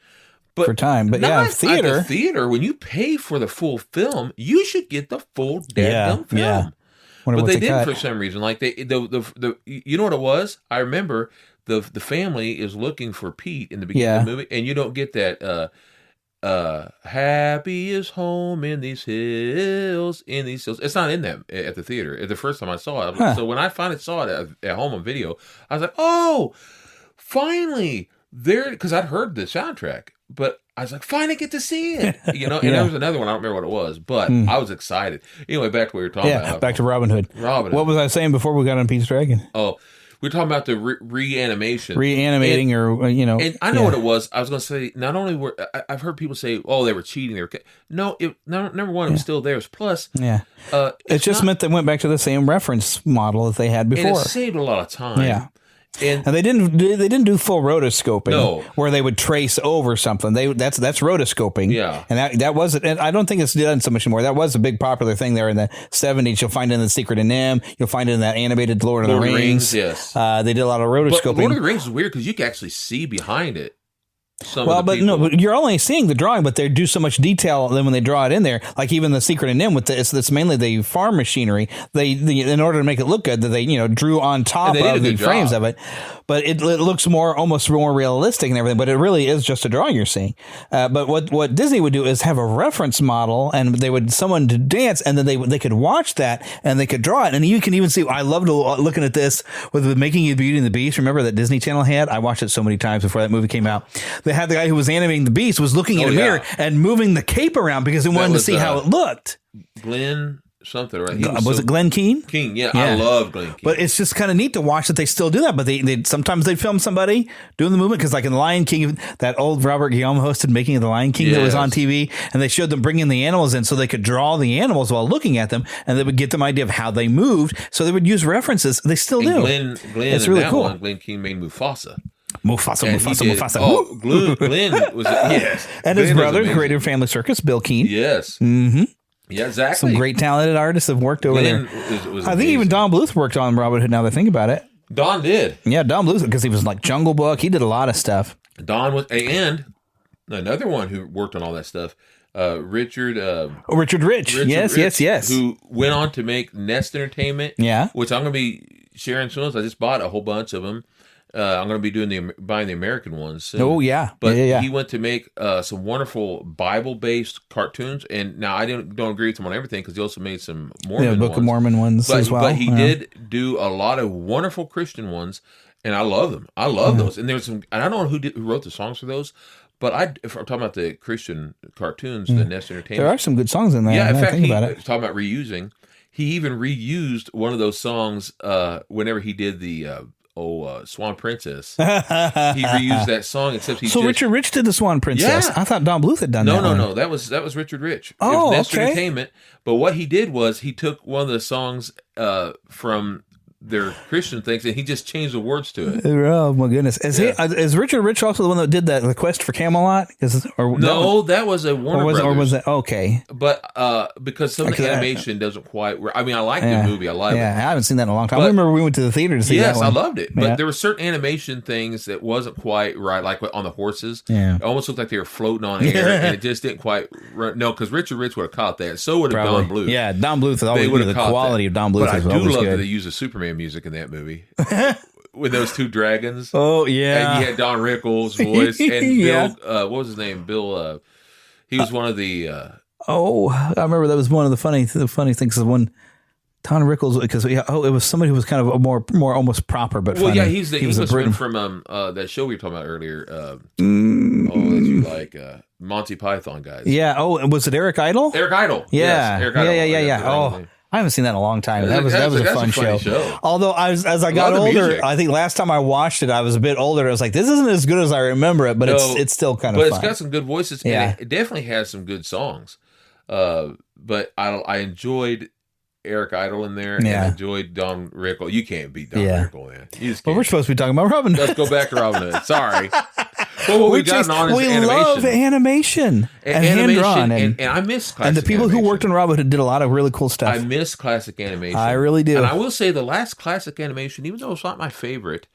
But for time, but theater. At the theater, when you pay for the full film, you should get the full damn film. Yeah. But they didn't for some reason. Like the you know what it was? I remember the family is looking for Pete in the beginning of the movie, and you don't get that. Happy is home in these hills, It's not in that at the theater. The first time I saw it, so when I finally saw it at home on video, I was like, oh, finally there, because I'd heard the soundtrack. But I was like, finally get to see it, And there was another one, I don't remember what it was, but I was excited. Anyway, back to what we were talking about. Back to Robin Hood. What was I saying before we got on Pete's Dragon? Oh, We're talking about the reanimation. Reanimating And I know what it was. I was going to say, not only I've heard people say, oh, they were cheating. No, number one, it was still theirs. Plus, it just meant they went back to the same reference model that they had before. And it saved a lot of time. Yeah. And they didn't do full rotoscoping where they would trace over something. That's rotoscoping. Yeah. And that wasn't, and I don't think it's done so much anymore. That was a big popular thing there in the 70s. You'll find it in The Secret of Nim. You'll find it in that animated Lord of the Rings. Yes. They did a lot of rotoscoping. But Lord of the Rings is weird because you can actually see behind it. But you're only seeing the drawing, but they do so much detail then when they draw it in there. Like even The Secret of Nim, it's mainly the farm machinery. They in order to make it look good, that they drew on top of the frames of it. But it looks almost more realistic and everything. But it really is just a drawing you're seeing. But what Disney would do is have a reference model, and they would someone to dance, and then they could watch that and they could draw it. And you can even see. I loved looking at this with Making of Beauty and the Beast. Remember that Disney Channel had? I watched it so many times before that movie came out. They had the guy who was animating the Beast was looking in a mirror and moving the cape around because he wanted to see how it looked. Glenn something, right? Was it Glenn Keane? Keane, yeah. I love Glenn Keane. But it's just kind of neat to watch that they still do that. But they sometimes they film somebody doing the movement, because like in The Lion King, that old Robert Guillaume hosted Making of the Lion King that was on TV, and they showed them bringing the animals in so they could draw the animals while looking at them, and they would get them idea of how they moved. So they would use references. They still do. Glenn, it's really cool. Glenn Keane made Mufasa. Mufasa. Oh, Glenn was yes, and his brother created Family Circus, Bill Keane. Yes. Mm-hmm. Yeah, exactly. Some great talented artists have worked over there. I think even Don Bluth worked on Robin Hood. Now that I think about it, Don did. Yeah, Don Bluth, because he was like Jungle Book. He did a lot of stuff. Don was, and another one who worked on all that stuff. Richard Rich. Yes. Who went on to make Nest Entertainment. Yeah. Which I'm going to be sharing soon. I just bought a whole bunch of them. I'm going to be buying the American ones soon. Oh, yeah. But he went to make some wonderful Bible-based cartoons. And now I don't agree with him on everything, because he also made some Mormon ones. Book of Mormon ones as well. But he did do a lot of wonderful Christian ones, and I love them. I love those. And there's some, and I don't know who wrote the songs for those, but if I'm talking about the Christian cartoons, the Nest Entertainment. There are some good songs in there. Yeah, in fact, talking about reusing, he even reused one of those songs whenever he did the Swan Princess. He reused that song, except Richard Rich did the Swan Princess. Yeah. I thought Don Bluth had done that. No. That was Richard Rich. Oh, it was Nest okay. Entertainment. But what he did was he took one of the songs from their Christian things, and he just changed the words to it. Oh my goodness! Is Richard Rich also the one that did the Quest for Camelot? That was a Warner Brothers. Or was it okay? But because some of the animation doesn't quite. I mean, I like the movie. I like it. Yeah, I haven't seen that in a long time. I remember we went to the theater to see that one. Yes, I loved it. But there were certain animation things that wasn't quite right, like on the horses. Yeah, it almost looked like they were floating on air, and it just didn't quite. No, because Richard Rich would have caught that. So would have Don Bluth. Yeah, Don Bluth always been the quality of Don Bluth. But I is do always love good. that they use the Superman music in that movie. With those two dragons. Oh, yeah. And you had Don Rickles' voice. And Bill, what was his name? Bill, he was one of the... I remember that was one of the funny things is when Don Rickles, because it was somebody who was kind of a more almost proper, but funny. Well, yeah, he's the Englishman from that show we were talking about earlier. That you like, Monty Python guys. Yeah. Oh, was it Eric Idle? Eric Idle. Yeah. Yes, Eric Idle. Yeah. Oh, I haven't seen that in a long time. That was a fun show. Although as I got older, I think last time I watched it, I was a bit older. I was like, this isn't as good as I remember it, but it's still kind of fun. But it's got some good voices, and it definitely has some good songs. But I enjoyed Eric Idle in there, and I enjoyed Don Rickles. You can't beat Don Rickles, man. But we're supposed to be talking about Robin Hood. Let's go back to Robin Hood. Sorry. Well, what we've gotten on is animation. We love animation and hand-drawn. And I miss classic And the people animation. who worked on Robin Hood did a lot of really cool stuff. I miss classic animation. I really do. And I will say the last classic animation, even though it's not my favorite,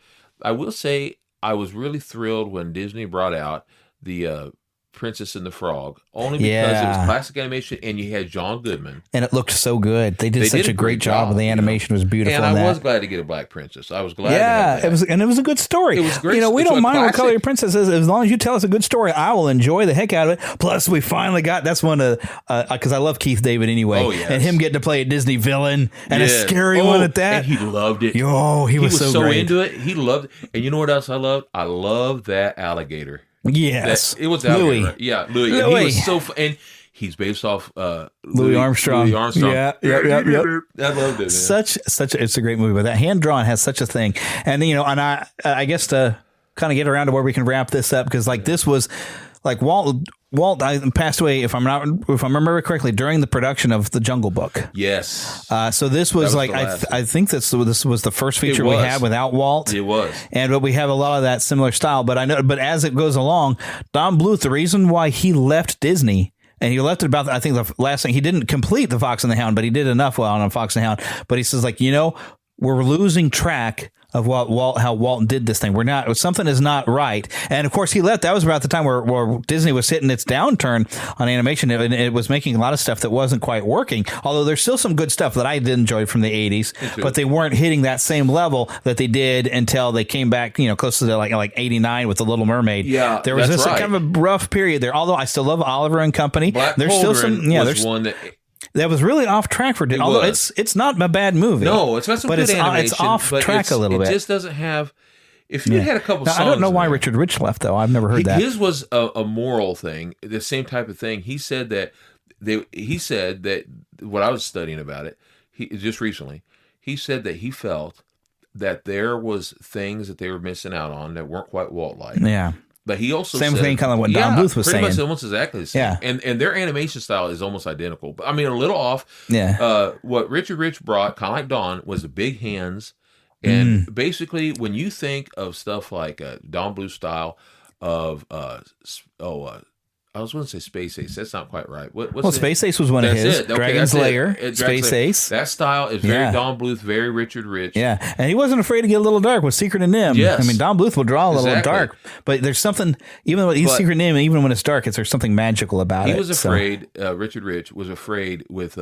I will say I was really thrilled when Disney brought out the Princess and the Frog, only because it was classic animation and you had John Goodman. And it looked so good. They did such a great job, and the animation was beautiful. And I was glad to get a black princess. I was glad. Yeah, it was a good story. It was great. We don't mind what color your princess is, as long as you tell us a good story. I will enjoy the heck out of it. Plus, we finally got that's one of because I love Keith David anyway, and him getting to play a Disney villain and a scary one at that. And he loved it. He was so great. into it. He loved it. And you know what else I loved? I loved that alligator. Yes, it was Louis. right? Yeah, Louis. And he was so and He's based off Louis Armstrong. Louis Armstrong. Yeah. I loved it. Man. Such it's a great movie, but that hand drawn has such a thing. And and I guess to kind of get around to where we can wrap this up, because like this was like Walt passed away, if I remember correctly, during the production of The Jungle Book. Yes. So this was like I think this was the first feature we had without Walt. It was. But we have a lot of that similar style. But as it goes along, Don Bluth, the reason why he left Disney. And he left it about, I think, the last thing. He didn't complete The Fox and the Hound, but he did enough on Fox and the Hound. But he says, like, we're losing track of how Walt did this thing. Something is not right. And of course he left. That was about the time where Disney was hitting its downturn on animation. It was making a lot of stuff that wasn't quite working. Although there's still some good stuff that I did enjoy from the 80s, but they weren't hitting that same level that they did until they came back, close to like 89 with The Little Mermaid. Yeah, there was this kind of a rough period there. Although I still love Oliver and Company. There's still some. Yeah, there's one that was really off track for Disney. Although it's not a bad movie. No, it's got some good animation. It's off track a little bit. It just doesn't have. If you had a couple songs, I don't know why Richard Rich left though. I've never heard that. His was a moral thing, the same type of thing. He said that what I was studying about it, just recently, he said that he felt that there was things that they were missing out on that weren't quite Walt-like. Yeah. But he also same said, thing, kind of what Don Bluth was saying. Pretty much almost exactly the same. Yeah. And their animation style is almost identical. But I mean, a little off. Yeah. What Richard Rich brought, kind of like Don, was the big hands. And basically, when you think of stuff like Don Bluth style of I was going to say Space Ace. That's not quite right. Space Ace was one of his. Dragon's Lair, Space Ace. That style is very Don Bluth, very Richard Rich. Yeah, and he wasn't afraid to get a little dark with Secret of NIMH. Yes. I mean, Don Bluth will draw a little dark, but there's something, even with Secret of NIMH, even when it's dark, there's something magical about it. He was afraid, Richard Rich was afraid with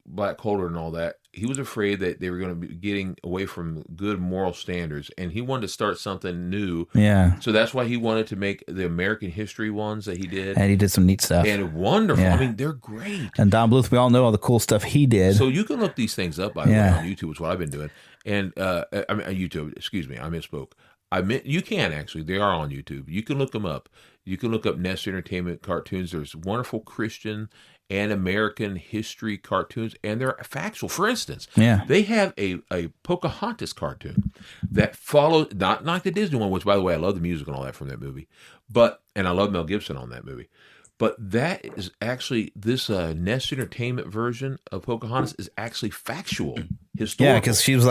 Black Colder and all that. He was afraid that they were going to be getting away from good moral standards, and he wanted to start something new. Yeah. So that's why he wanted to make the American history ones that he did. And he did some neat stuff. And wonderful. Yeah. I mean, they're great. And Don Bluth, we all know all the cool stuff he did. So you can look these things up, by the way, on YouTube, is what I've been doing. And, I mean, YouTube, excuse me, I misspoke. You can actually. They are on YouTube. You can look them up. You can look up Nest Entertainment cartoons. There's wonderful Christian and American history cartoons, and they're factual. For instance, they have a Pocahontas cartoon that follows, not like the Disney one, which, by the way, I love the music and all that from that movie, and I love Mel Gibson on that movie. But that is actually, this Nest Entertainment version of Pocahontas is actually factual, historical. Yeah, because she was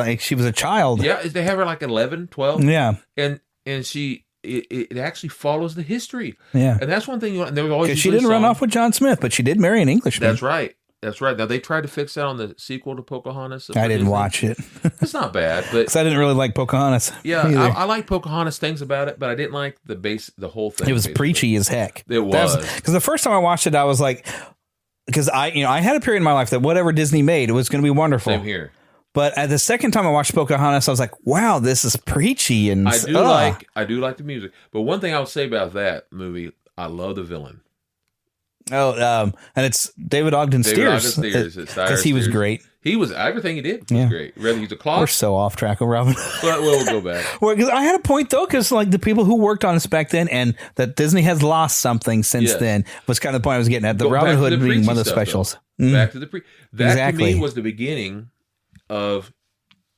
a child. Yeah, they have her like 11, 12. Yeah. And she... It actually follows the history. Yeah. And that's one thing. And there was always, because she didn't run off with John Smith, but she did marry an Englishman. That's right. That's right. Now, they tried to fix that on the sequel to Pocahontas. I didn't watch it. It's not bad, but because I didn't really like Pocahontas. Yeah, I like Pocahontas things about it, but I didn't like the whole thing. It was preachy as heck. It was. Because the first time I watched it, I was like, because I had a period in my life that whatever Disney made, it was going to be wonderful. Same here. But at the second time I watched Pocahontas, I was like, wow, this is preachy. And I do like the music. But one thing I would say about that movie, I love the villain. Oh, and it's David Ogden Stiers. Because he was great. He was, everything he did was great. Whether he's a clock. We're so off track, Robin. But we'll go back. Well, because I had a point, though, because like the people who worked on this back then, and that Disney has lost something since then, was kind of the point I was getting at. The Robin Hood being one of the specials. Back to the That to me was the beginning of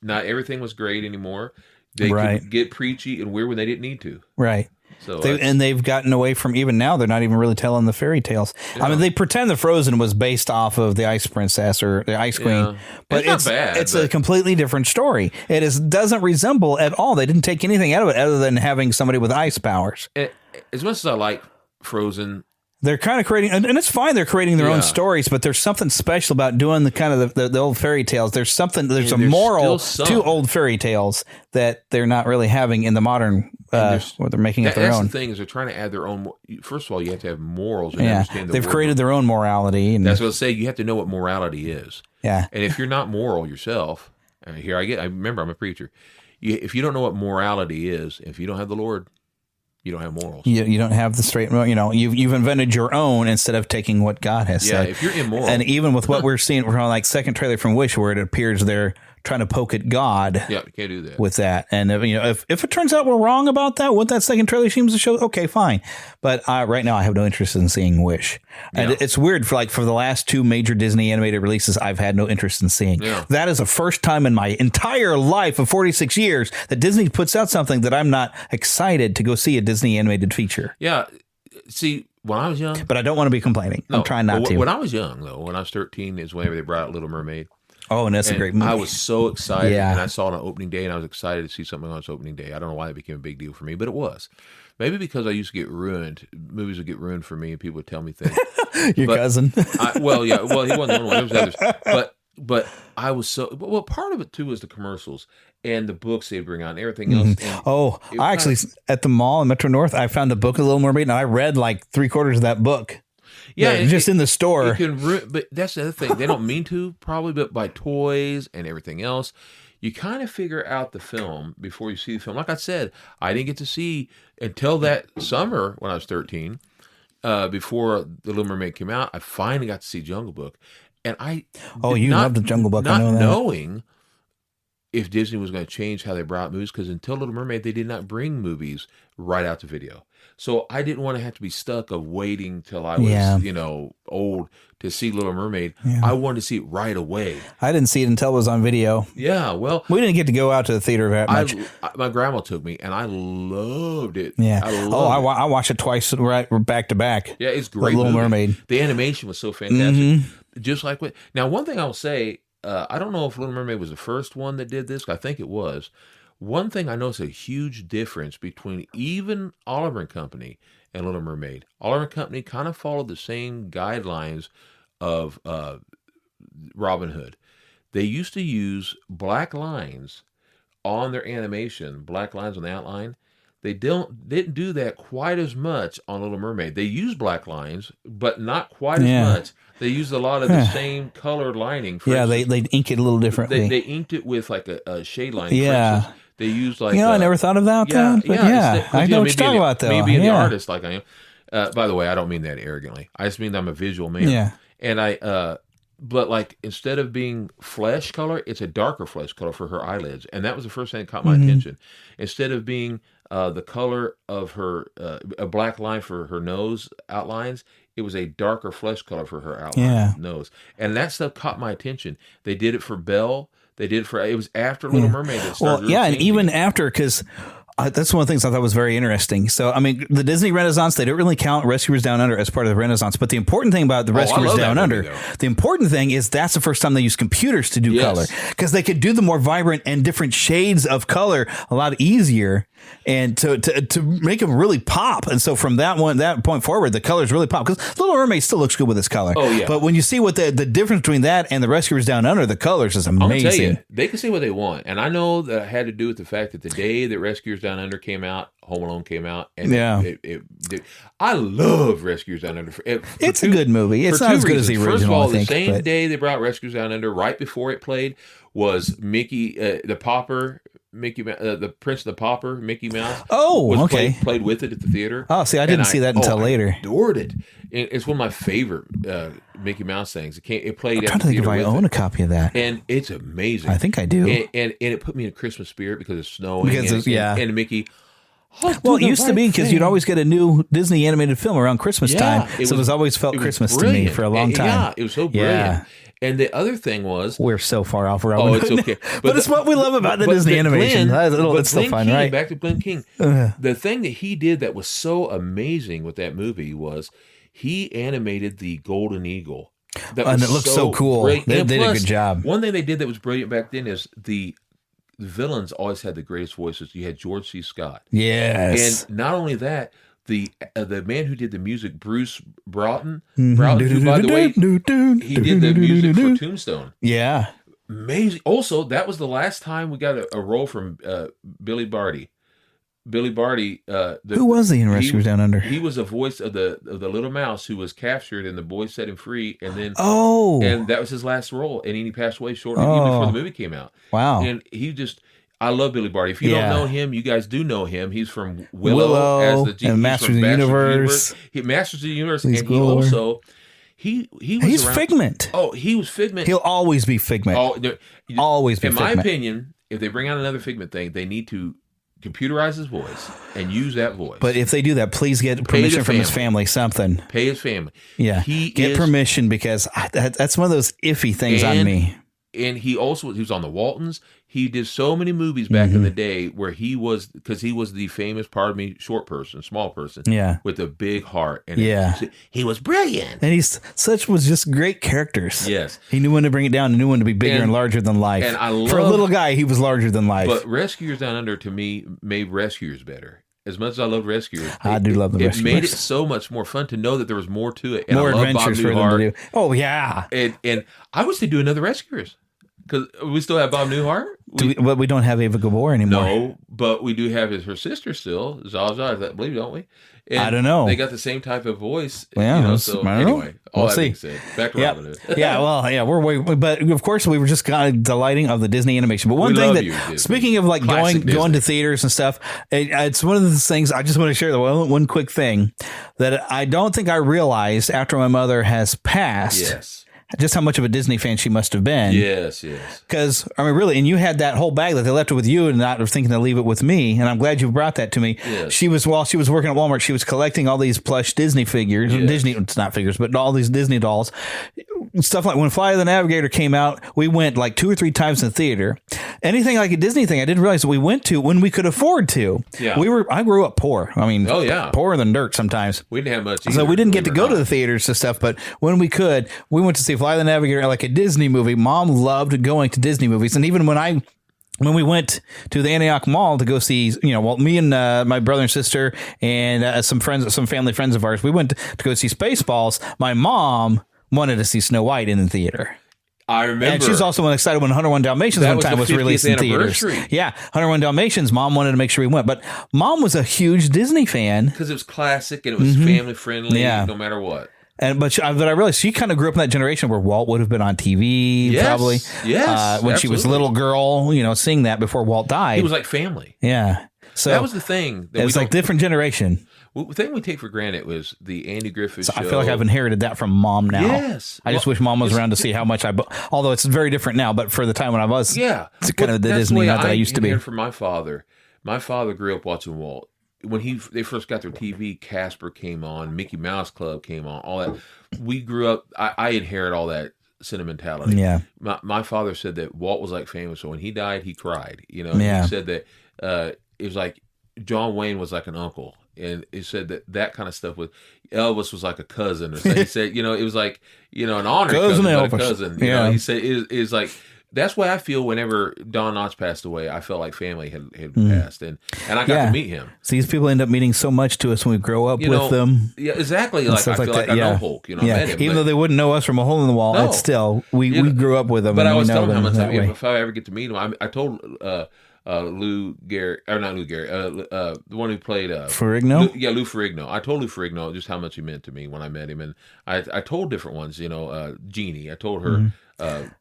not everything was great anymore. They could get preachy and weird when they didn't need to. Right. So they've gotten away from, even now, they're not even really telling the fairy tales. Yeah. I mean, they pretend the Frozen was based off of the Ice Princess or the Ice Queen, but it's not bad, it's a completely different story. It doesn't resemble at all. They didn't take anything out of it other than having somebody with ice powers. As much as I like Frozen, they're kind of creating, and it's fine. They're creating their own stories, but there's something special about doing the kind of the old fairy tales. There's a moral to old fairy tales that they're not really having in the modern, where they're making up their own. That's the thing, is they're trying to add their own. First of all, you have to have morals. And understand they've created their own morality. And that's what I say. You have to know what morality is. Yeah. And if you're not moral yourself, I remember I'm a preacher. If you don't know what morality is, if you don't have the Lord, you don't have morals. You don't have the straight, you've invented your own instead of taking what God has said. Yeah, if you're immoral. And even with what we're seeing from like second trailer from Wish, where it appears they're trying to poke at God. Yeah, you can't do that with that. And if it turns out we're wrong about that, what that second trailer seems to show, okay, fine. But right now I have no interest in seeing Wish. And it's weird for the last 2 major Disney animated releases, I've had no interest in seeing. Yeah. That is the first time in my entire life of 46 years that Disney puts out something that I'm not excited to go see a Disney animated feature. Yeah. See, when I was young. But I don't want to be complaining. I'm trying not to. When I was young, though, when I was 13 is whenever they brought out Little Mermaid. Oh, and that's a great movie. I was so excited, and I saw it on opening day, and I was excited to see something on its opening day. I don't know why it became a big deal for me, but it was. Maybe because I used to get ruined. Movies would get ruined for me, and people would tell me things. Your cousin? He wasn't the only one. There was others. But I was so... Well, part of it, too, was the commercials and the books they'd bring out and everything else. And I actually, at the mall in Metro North, I found a book of Little Mermaid, and I read like 3/4 of that book. Yeah, just in the store. But that's the other thing. They don't mean to, probably, but by toys and everything else, you kind of figure out the film before you see the film. Like I said, I didn't get to see until that summer when I was 13, before The Little Mermaid came out. I finally got to see Jungle Book. And you loved the Jungle Book. I know that. Not knowing if Disney was going to change how they brought movies, because until Little Mermaid, they did not bring movies right out to video. So I didn't want to have to be stuck of waiting till I was, old to see Little Mermaid. Yeah. I wanted to see it right away. I didn't see it until it was on video. Yeah, well, we didn't get to go out to the theater that much. My grandma took me, and I loved it. Yeah. I watched it twice, right back to back. Yeah, it's great. Little Mermaid. The animation was so fantastic. Just like now, one thing I'll say, I don't know if Little Mermaid was the first one that did this. I think it was. One thing I noticed a huge difference between even Oliver and Company and Little Mermaid. Oliver and Company kind of followed the same guidelines of Robin Hood. They used to use black lines on their animation, black lines on the outline. They didn't do that quite as much on Little Mermaid. They used black lines, but not quite as much. They used a lot of the same color lining. They ink it a little differently. They inked it with like a shade line. Yeah. For instance, they used like... I never thought of that. I know what you're talking about, though. Me being the artist like I am. By the way, I don't mean that arrogantly. I just mean that I'm a visual man. Yeah. And but like instead of being flesh color, it's a darker flesh color for her eyelids. And that was the first thing that caught my attention. Instead of being the color of her, a black line for her nose outlines, it was a darker flesh color for her outline nose. And that stuff caught my attention. They did it for Belle. They did it was after Little Mermaid that started. And even after, because that's one of the things I thought was very interesting. So, I mean, the Disney Renaissance, they don't really count Rescuers Down Under as part of the Renaissance. But the important thing about the Rescuers Down Under, the important thing is that's the first time they used computers to do color. Because they could do the more vibrant and different shades of color a lot easier and to make them really pop. And so from that point forward, the colors really pop. Because Little Mermaid still looks good with this color. Oh, yeah. But when you see what the difference between that and the Rescuers Down Under, the colors is amazing. I'll tell you, they can say what they want. And I know that it had to do with the fact that the day that Rescuers Down Under came out, Home Alone came out. And I love Rescuers Down Under. It's a good movie. It's not as good as the original, First of all, I think, the same day they brought Rescuers Down Under, right before it played, was Mickey, the Pauper, the Prince of the Pauper, Mickey Mouse. Oh, okay. Played with it at the theater. Oh, see, I didn't see that until later. I adored it. It's one of my favorite Mickey Mouse things. It played. I'm trying to think if I own a copy of that, and it's amazing. I think I do. And it put me in a Christmas spirit because it's snowing. And Mickey. Well, it used to be because you'd always get a new Disney animated film around Christmas time. So it was always felt Christmas to me for a long time. Yeah, it was so brilliant. Yeah. And the other thing was... We're so far off, Robin. Oh, it's okay. But it's what we love about the Disney animation. It's still fun, right? Back to Glenn King. The thing that he did that was so amazing with that movie was he animated the Golden Eagle. And it looked so cool. They did a good job. One thing they did that was brilliant back then is the villains always had the greatest voices. You had George C. Scott. Yes. And not only that, the man who did the music, Bruce Broughton, who, by the way, he did the music for Tombstone. Yeah. Amazing. Also, that was the last time we got a role from Billy Barty. Billy Barty. Who was he in Rescuers Down Under? He was a voice of the little mouse who was captured, and the boys set him free. And then, and that was his last role. And he passed away shortly before the movie came out. Wow! And I love Billy Barty. If you don't know him, you guys do know him. He's from Willow as the and Masters of the Universe. Masters of the Universe, He's and He's around. Figment. Oh, he was Figment. He'll always be Figment. Always be In Figment. my opinion, if they bring out another Figment thing, they need to computerize his voice and use that voice. But if they do that, please get permission from his family. Something. Pay his family. Yeah, get permission because that's one of those iffy things on me. And he was on the Waltons. He did so many movies back in the day where he was the famous, pardon me, small person. Yeah. With a big heart. And he was brilliant. And was just great characters. Yes. He knew when to bring it down and knew when to be bigger and larger than life. And for a little guy, he was larger than life. But Rescuers Down Under, to me, made Rescuers better. As much as I love Rescuers, I do love the Rescuers. It made it so much more fun to know that there was more to it. And more I love adventures Bob for Newhart. them to do. Oh, yeah. And I wish they'd do another Rescuers. Because we still have Bob Newhart. But we don't have Ava Gabor anymore. No, but we do have her sister still, Zsa, I believe, don't we? And I don't know. They got the same type of voice. Yeah, I don't know. We'll see. Back to Robin Hood. We're but of course we were just kind of delighting of the Disney animation. But one thing that, speaking of like going to theaters and stuff, it's one of the things I just want to share. One quick thing that I don't think I realized after my mother has passed. Yes. Just how much of a Disney fan she must have been. Yes. Because, I mean, really, and you had that whole bag that they left it with you and not thinking to leave it with me. And I'm glad you brought that to me. Yes. While she was working at Walmart, she was collecting all these plush Disney figures. Yes. Disney, it's not figures, but all these Disney dolls. Stuff like when Flight of the Navigator came out, we went like 2 or 3 times in the theater. Anything like a Disney thing, I didn't realize that we went to when we could afford to. Yeah. I grew up poor. I mean, poorer than dirt sometimes. We didn't have much either. So we didn't get to go to the theaters and stuff, but when we could, we went to see Fly the Navigator, like a Disney movie. Mom loved going to Disney movies. And even when we went to the Antioch Mall to go see, me and my brother and sister and some family friends of ours, we went to go see Spaceballs. My mom wanted to see Snow White in the theater. I remember. And she's also excited when 101 Dalmatians was released in theaters. Yeah, 101 Dalmatians, Mom wanted to make sure we went. But Mom was a huge Disney fan. Because it was classic and it was family friendly no matter what. But I realized she kind of grew up in that generation where Walt would have been on TV, probably. Yes, when she was a little girl, seeing that before Walt died. It was like family. Yeah. So that was the thing. It was like different generation. The thing we take for granted was the Andy Griffith show. I feel like I've inherited that from Mom now. Yes. I just wish Mom was around to see how much although it's very different now, but for the time when I was, it's kind of the Disney that I used to be. From my father grew up watching Walt. When they first got their TV, Casper came on, Mickey Mouse Club came on, all that. We grew up, I inherit all that sentimentality. Yeah. My father said that Walt was like famous, so when he died, he cried. He said that it was like John Wayne was like an uncle. And he said that kind of stuff Elvis was like a cousin or something. He said, it was like, an honored cousin, not a cousin. He said it was like, that's why I feel whenever Don Knotts passed away, I felt like family had passed. And I got to meet him. So these people end up meaning so much to us when we grow up with them. Yeah, exactly. Like I feel like I know Hulk. I met him. Even though they wouldn't know us from a hole in the wall, it's still, we grew up with them. But I was telling him how much if I ever get to meet him, I told Lou Gehrig, or not Lou Gehrig, the one who played Ferrigno. Lou Ferrigno. I told Lou Ferrigno just how much he meant to me when I met him, and I told different ones. Jeannie. I told her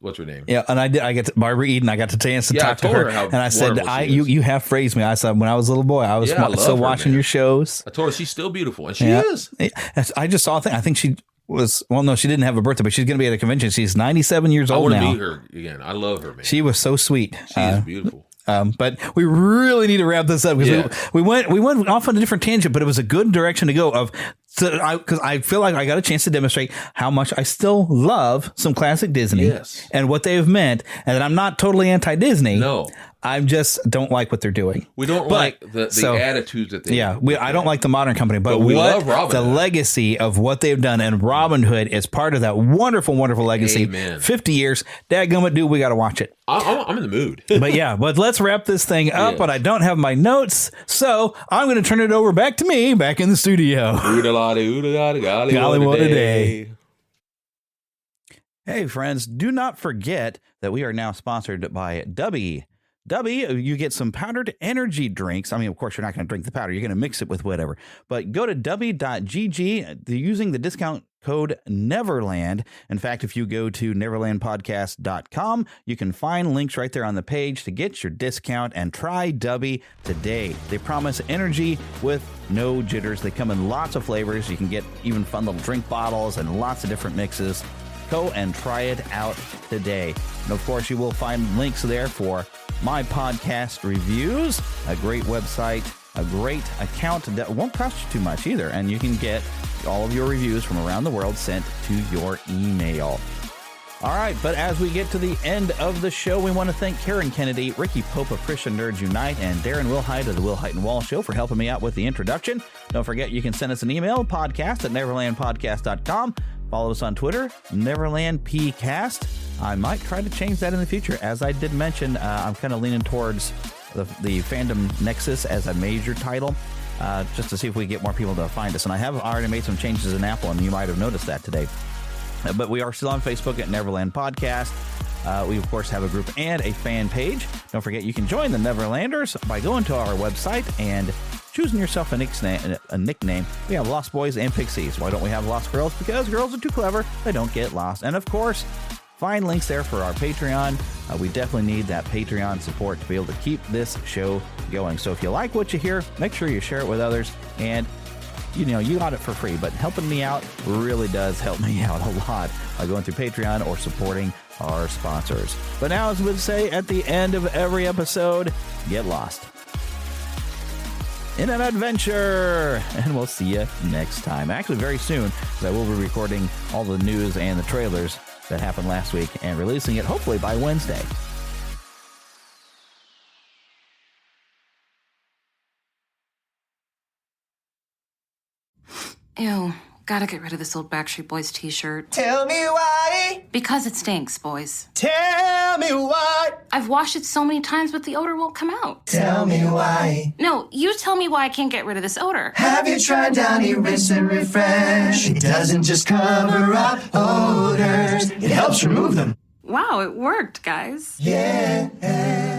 what's her name? Yeah, and I get to Barbara Eden. I got to chance to talk to her, and I said, you have phrased me. I said when I was a little boy, I was still watching your shows. I told her she's still beautiful, and she is. I just saw a thing. I think she was, no, she didn't have a birthday, but she's going to be at a convention. She's 97 years old now. I want to meet her again. I love her, man. She was so sweet. She is beautiful. But we really need to wrap this up because we went off on a different tangent, but it was a good direction to go because I feel like I got a chance to demonstrate how much I still love some classic Disney and what they have meant, and that I'm not totally anti-Disney. No. I just don't like what they're doing. We don't like the attitudes that they I don't like the modern company, but we love Robin Hood. Legacy of what they've done, and Robin Hood is part of that wonderful, wonderful legacy. Amen. 50 years. Dadgummit, dude, we got to watch it. I'm in the mood. but let's wrap this thing up, but I don't have my notes, so I'm going to turn it over back to me, back in the studio. Golly, what a day. Hey, friends, do not forget that we are now sponsored by Dubby, you get some powdered energy drinks. I mean, of course, you're not going to drink the powder. You're going to mix it with whatever. But go to dubby.gg using the discount code Neverland. In fact, if you go to neverlandpodcast.com, you can find links right there on the page to get your discount and try Dubby today. They promise energy with no jitters. They come in lots of flavors. You can get even fun little drink bottles and lots of different mixes. Go and try it out today. And of course, you will find links there for my podcast reviews, a great website, a great account that won't cost you too much either. And you can get all of your reviews from around the world sent to your email. All right, but as we get to the end of the show, we want to thank Karen Kennedy, Ricky Pope of Christian Nerds Unite, and Darren Wilhite of the Wilhite and Wall Show for helping me out with the introduction. Don't forget, you can send us an email, podcast@neverlandpodcast.com. Follow us on Twitter, NeverlandPcast. I might try to change that in the future. As I did mention, I'm kind of leaning towards the Fandom Nexus as a major title, just to see if we get more people to find us. And I have already made some changes in Apple, and you might have noticed that today. But we are still on Facebook at Neverland Podcast. We, of course, have a group and a fan page. Don't forget, you can join the Neverlanders by going to our website and choosing yourself a nickname. We have Lost Boys and Pixies. Why don't we have Lost Girls? Because girls are too clever. They don't get lost. And, of course, find links there for our Patreon. We definitely need that Patreon support to be able to keep this show going. So if you like what you hear, make sure you share it with others. And you got it for free, but helping me out really does help me out a lot by going through Patreon or supporting our sponsors. But now, as we would say at the end of every episode, get lost in an adventure, and we'll see you next time. Actually, very soon, because I will be recording all the news and the trailers that happened last week and releasing it hopefully by Wednesday. Ew, gotta get rid of this old Backstreet Boys t-shirt. Tell me why. Because it stinks, boys. Tell me why. I've washed it so many times, but the odor won't come out. Tell me why. No, you tell me why I can't get rid of this odor. Have you tried Downy Rinse and Refresh? It doesn't just cover up odors, it helps remove them. Wow, it worked, guys. Yeah.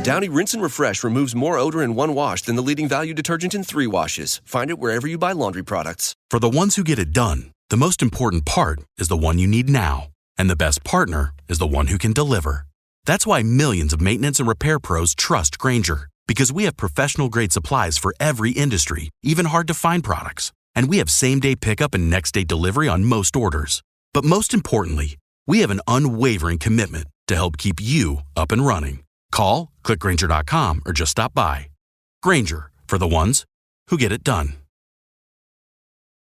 Downy Rinse and Refresh removes more odor in one wash than the leading value detergent in 3 washes. Find it wherever you buy laundry products. For the ones who get it done, the most important part is the one you need now. And the best partner is the one who can deliver. That's why millions of maintenance and repair pros trust Grainger. Because we have professional-grade supplies for every industry, even hard-to-find products. And we have same-day pickup and next-day delivery on most orders. But most importantly, we have an unwavering commitment to help keep you up and running. Call, click Grainger.com, or just stop by. Grainger, for the ones who get it done.